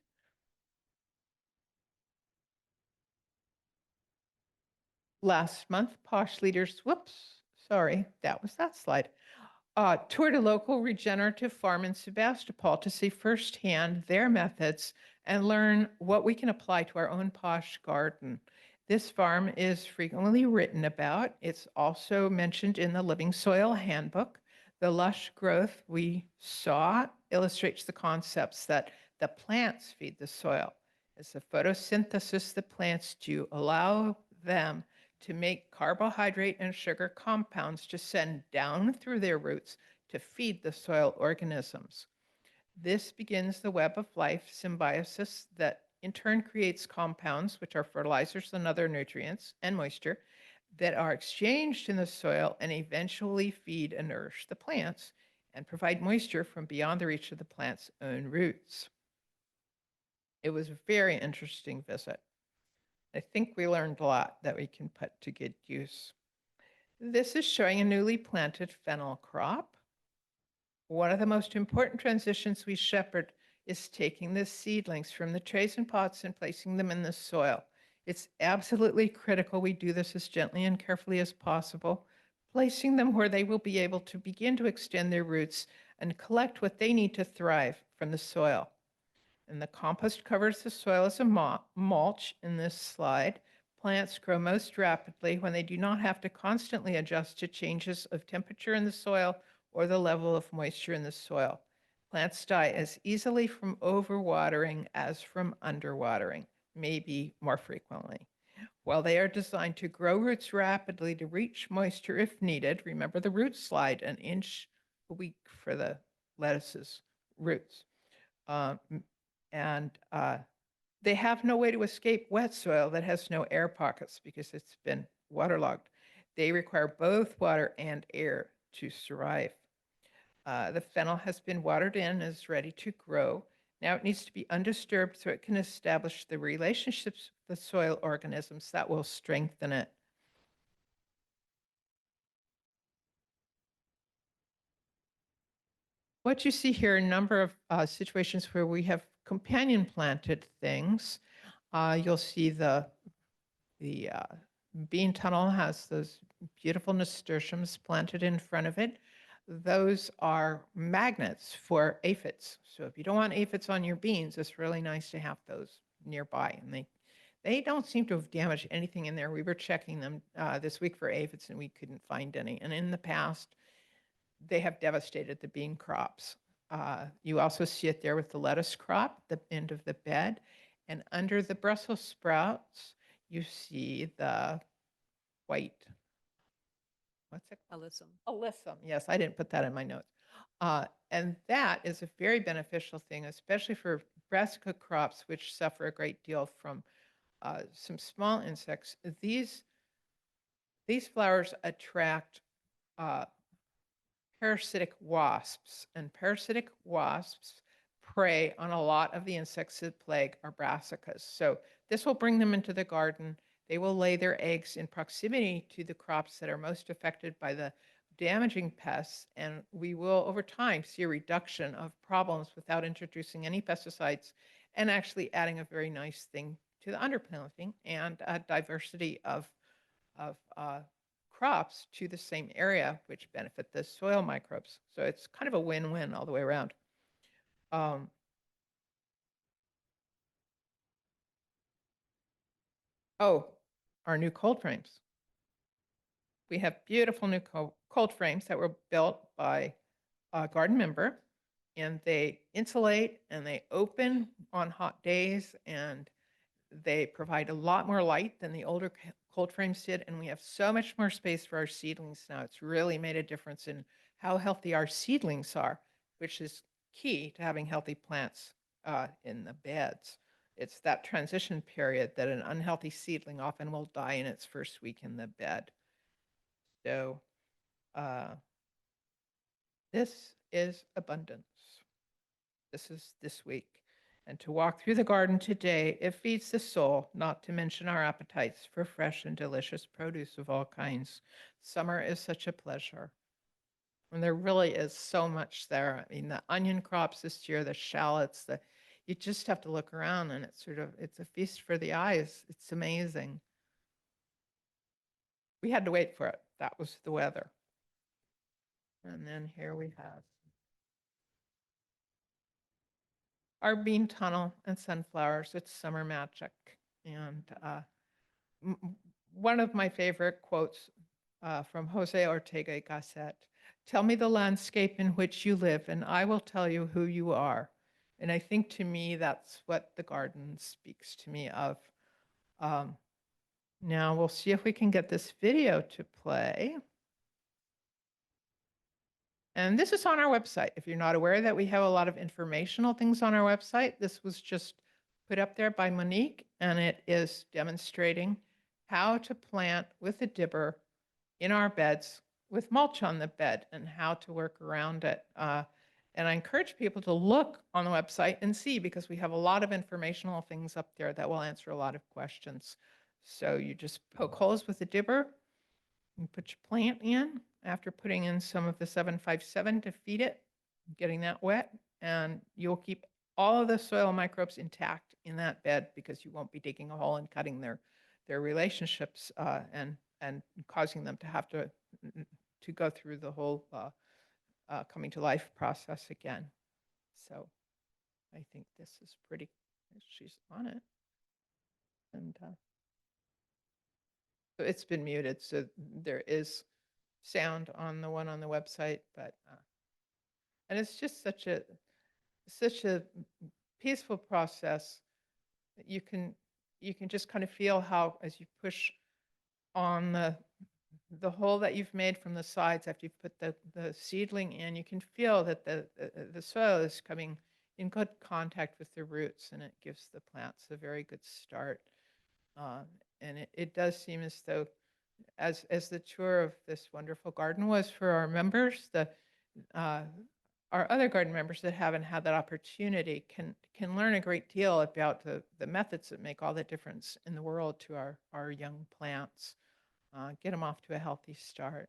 Last month, Posh leaders, whoops, sorry, that was that slide, toured a local regenerative farm in Sebastopol to see firsthand their methods and learn what we can apply to our own Posh garden. This farm is frequently written about. It's also mentioned in the Living Soil Handbook. The lush growth we saw illustrates the concepts that the plants feed the soil. It's the photosynthesis the plants do allow them to make carbohydrate and sugar compounds to send down through their roots to feed the soil organisms. This begins the web of life symbiosis that in turn creates compounds, which are fertilizers and other nutrients and moisture, that are exchanged in the soil and eventually feed and nourish the plants and provide moisture from beyond the reach of the plant's own roots. It was a very interesting visit. I think we learned a lot that we can put to good use. This is showing a newly planted fennel crop. One of the most important transitions we shepherd is taking the seedlings from the trays and pots and placing them in the soil. It's absolutely critical we do this as gently and carefully as possible, placing them where they will be able to begin to extend their roots and collect what they need to thrive from the soil. And the compost covers the soil as a mulch in this slide. Plants grow most rapidly when they do not have to constantly adjust to changes of temperature in the soil or the level of moisture in the soil. Plants die as easily from overwatering as from underwatering, maybe more frequently. While they are designed to grow roots rapidly to reach moisture if needed, remember the root slide, an inch a week for the lettuce's roots. And they have no way to escape wet soil that has no air pockets because it's been waterlogged. They require both water and air to survive. The fennel has been watered in and is ready to grow. Now it needs to be undisturbed so it can establish the relationships with the soil organisms that will strengthen it. What you see here are a number of situations where we have companion planted things. You'll see the bean tunnel has those beautiful nasturtiums planted in front of it. Those are magnets for aphids. So if you don't want aphids on your beans, it's really nice to have those nearby. And they don't seem to have damaged anything in there. We were checking them this week for aphids and we couldn't find any. And in the past, they have devastated the bean crops. You also see it there with the lettuce crop, the end of the bed. And under the Brussels sprouts, you see the white, what's it called? Alyssum. Alyssum. Yes, I didn't put that in my notes. And that is a very beneficial thing, especially for brassica crops, which suffer a great deal from some small insects. These flowers attract uh, parasitic wasps, and parasitic wasps prey on a lot of the insects that plague our brassicas. So this will bring them into the garden. They will lay their eggs in proximity to the crops that are most affected by the damaging pests, and we will over time see a reduction of problems without introducing any pesticides and actually adding a very nice thing to the underplanting and a diversity of crops to the same area, which benefit the soil microbes. So it's kind of a win-win all the way around. Um, oh, our new cold frames. We have beautiful new cold frames that were built by a garden member, and they insulate and they open on hot days, and they provide a lot more light than the older cold frames did, and we have so much more space for our seedlings now. It's really made a difference in how healthy our seedlings are, which is key to having healthy plants in the beds. It's that transition period that an unhealthy seedling often will die in its first week in the bed. So this is abundance. This is this week. And to walk through the garden today, it feeds the soul, not to mention our appetites for fresh and delicious produce of all kinds. Summer is such a pleasure. And there really is so much there. I mean, the onion crops this year, the shallots, you just have to look around and it's a feast for the eyes. It's amazing. We had to wait for it. That was the weather. And then here we have our bean tunnel and sunflowers. It's summer magic. And one of my favorite quotes from Jose Ortega y Gasset, tell me the landscape in which you live and I will tell you who you are. And I think to me, that's what the garden speaks to me of. Now we'll see if we can get this video to play. And this is on our website. If you're not aware that we have a lot of informational things on our website, this was just put up there by Monique, and it is demonstrating how to plant with a dibber in our beds with mulch on the bed and how to work around it. And I encourage people to look on the website and see, because we have a lot of informational things up there that will answer a lot of questions. So you just poke holes with a dibber, you put your plant in after putting in some of the 757 to feed it, getting that wet, and you'll keep all of the soil microbes intact in that bed because you won't be digging a hole and cutting their relationships and causing them to have to go through the whole coming to life process again. So I think this is pretty. She's on it, and so it's been muted, so there is sound on the one on the website, but and it's just such a peaceful process that you can just kind of feel how, as you push on the hole that you've made from the sides after you've put the seedling in, you can feel that the soil is coming in good contact with the roots, and it gives the plants a very good start. And it does seem as though, as the tour of this wonderful garden was for our members, our other garden members that haven't had that opportunity can learn a great deal about the methods that make all the difference in the world to our young plants. Get them off to a healthy start.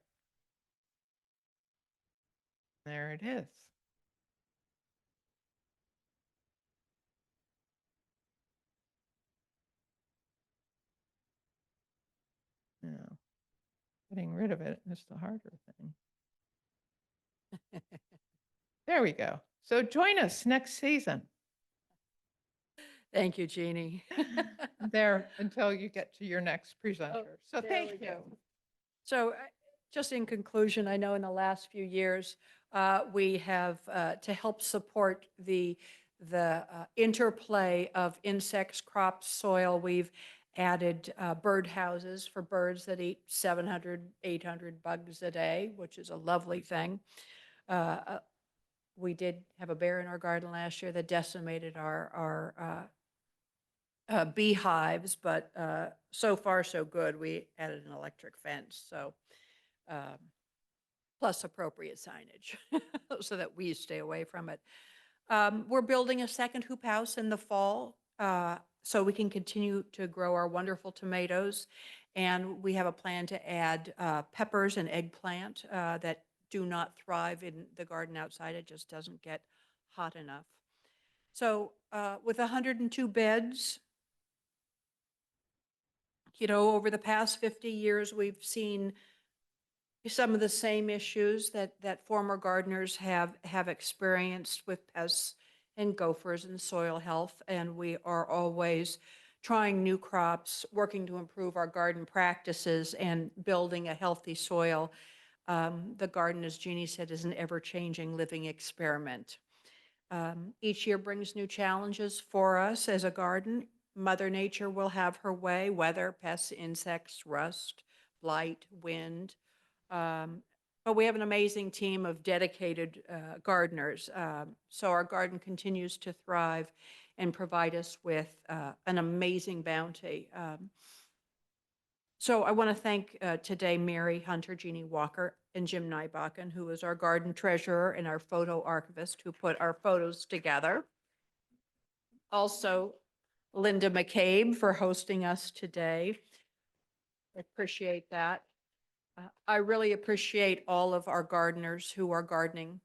There it is. Now, getting rid of it is the harder thing. There we go. So join us next season. Thank you, Jeannie. There until you get to your next presenter. So there thank we you. go. So just in conclusion, I know in the last few years, we have, to help support the interplay of insects, crops, soil, we've added bird houses for birds that eat 700, 800 bugs a day, which is a lovely thing. We did have a bear in our garden last year that decimated our beehives, but so far so good. We added an electric fence, so um, plus appropriate signage so that we stay away from it. We're building a second hoop house in the fall so we can continue to grow our wonderful tomatoes. And we have a plan to add peppers and eggplant that do not thrive in the garden outside. It just doesn't get hot enough. So with 102 beds, over the past 50 years, we've seen some of the same issues that former gardeners have experienced with pests and gophers and soil health. And we are always trying new crops, working to improve our garden practices and building a healthy soil. The garden, as Jeannie said, is an ever-changing living experiment. Each year brings new challenges for us as a garden. Mother Nature will have her way: weather, pests, insects, rust, blight, wind. But we have an amazing team of dedicated gardeners. So our garden continues to thrive and provide us with an amazing bounty. So I want to thank today Mary Hunter, Jeannie Walker, and Jim Nybakken, who is our garden treasurer and our photo archivist, who put our photos together. Also, Linda McCabe for hosting us today. I appreciate that. I really appreciate all of our gardeners who are gardening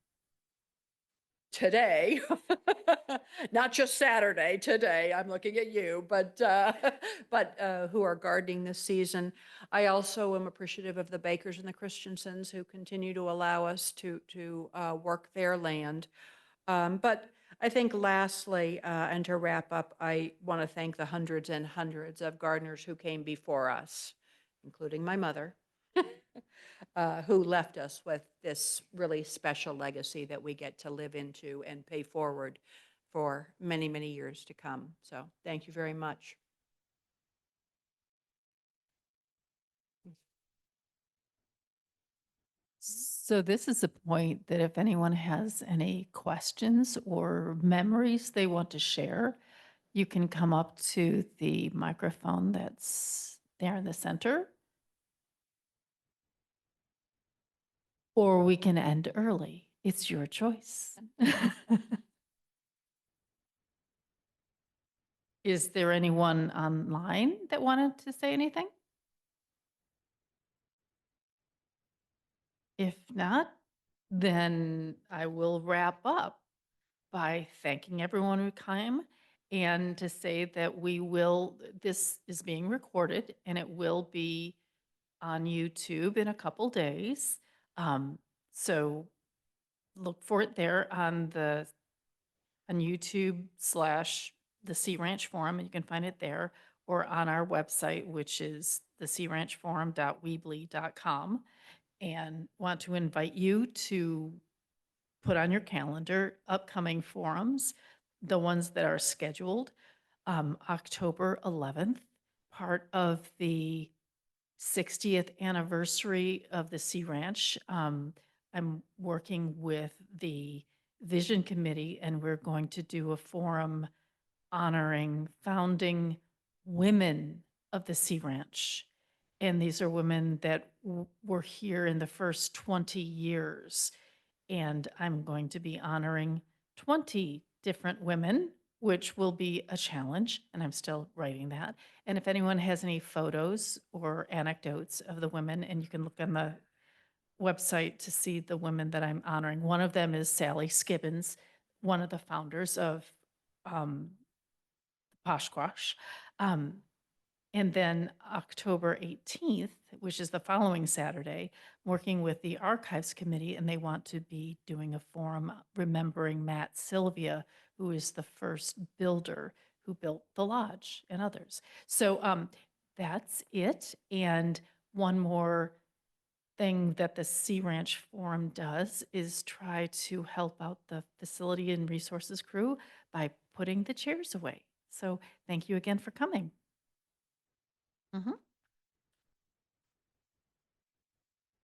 today, not just Saturday, today. I'm looking at you, but who are gardening this season. I also am appreciative of the Bakers and the Christensens who continue to allow us to work their land. But I think lastly, and to wrap up, I want to thank the hundreds and hundreds of gardeners who came before us, including my mother, who left us with this really special legacy that we get to live into and pay forward for many, many years to come. So thank you very much. So this is a point that if anyone has any questions or memories they want to share, you can come up to the microphone that's there in the center. Or we can end early. It's your choice. Is there anyone online that wanted to say anything? If not, then I will wrap up by thanking everyone who came and to say that this is being recorded and it will be on YouTube in a couple days. So look for it there on YouTube / the Sea Ranch Forum, and you can find it there, or on our website, which is thesearanchforum.weebly.com. And want to invite you to put on your calendar upcoming forums, the ones that are scheduled. October 11th, part of the 60th anniversary of the Sea Ranch. I'm working with the Vision Committee, and we're going to do a forum honoring founding women of the Sea Ranch. And these are women that were here in the first 20 years. And I'm going to be honoring 20 different women, which will be a challenge. And I'm still writing that. And if anyone has any photos or anecdotes of the women, and you can look on the website to see the women that I'm honoring. One of them is Sally Skibbins, one of the founders of Posh Squash. And then October 18th, which is the following Saturday, working with the Archives Committee, and they want to be doing a forum remembering Matt Sylvia, who is the first builder who built the lodge and others. So that's it. And one more thing that the Sea Ranch Forum does is try to help out the facility and resources crew by putting the chairs away. So thank you again for coming.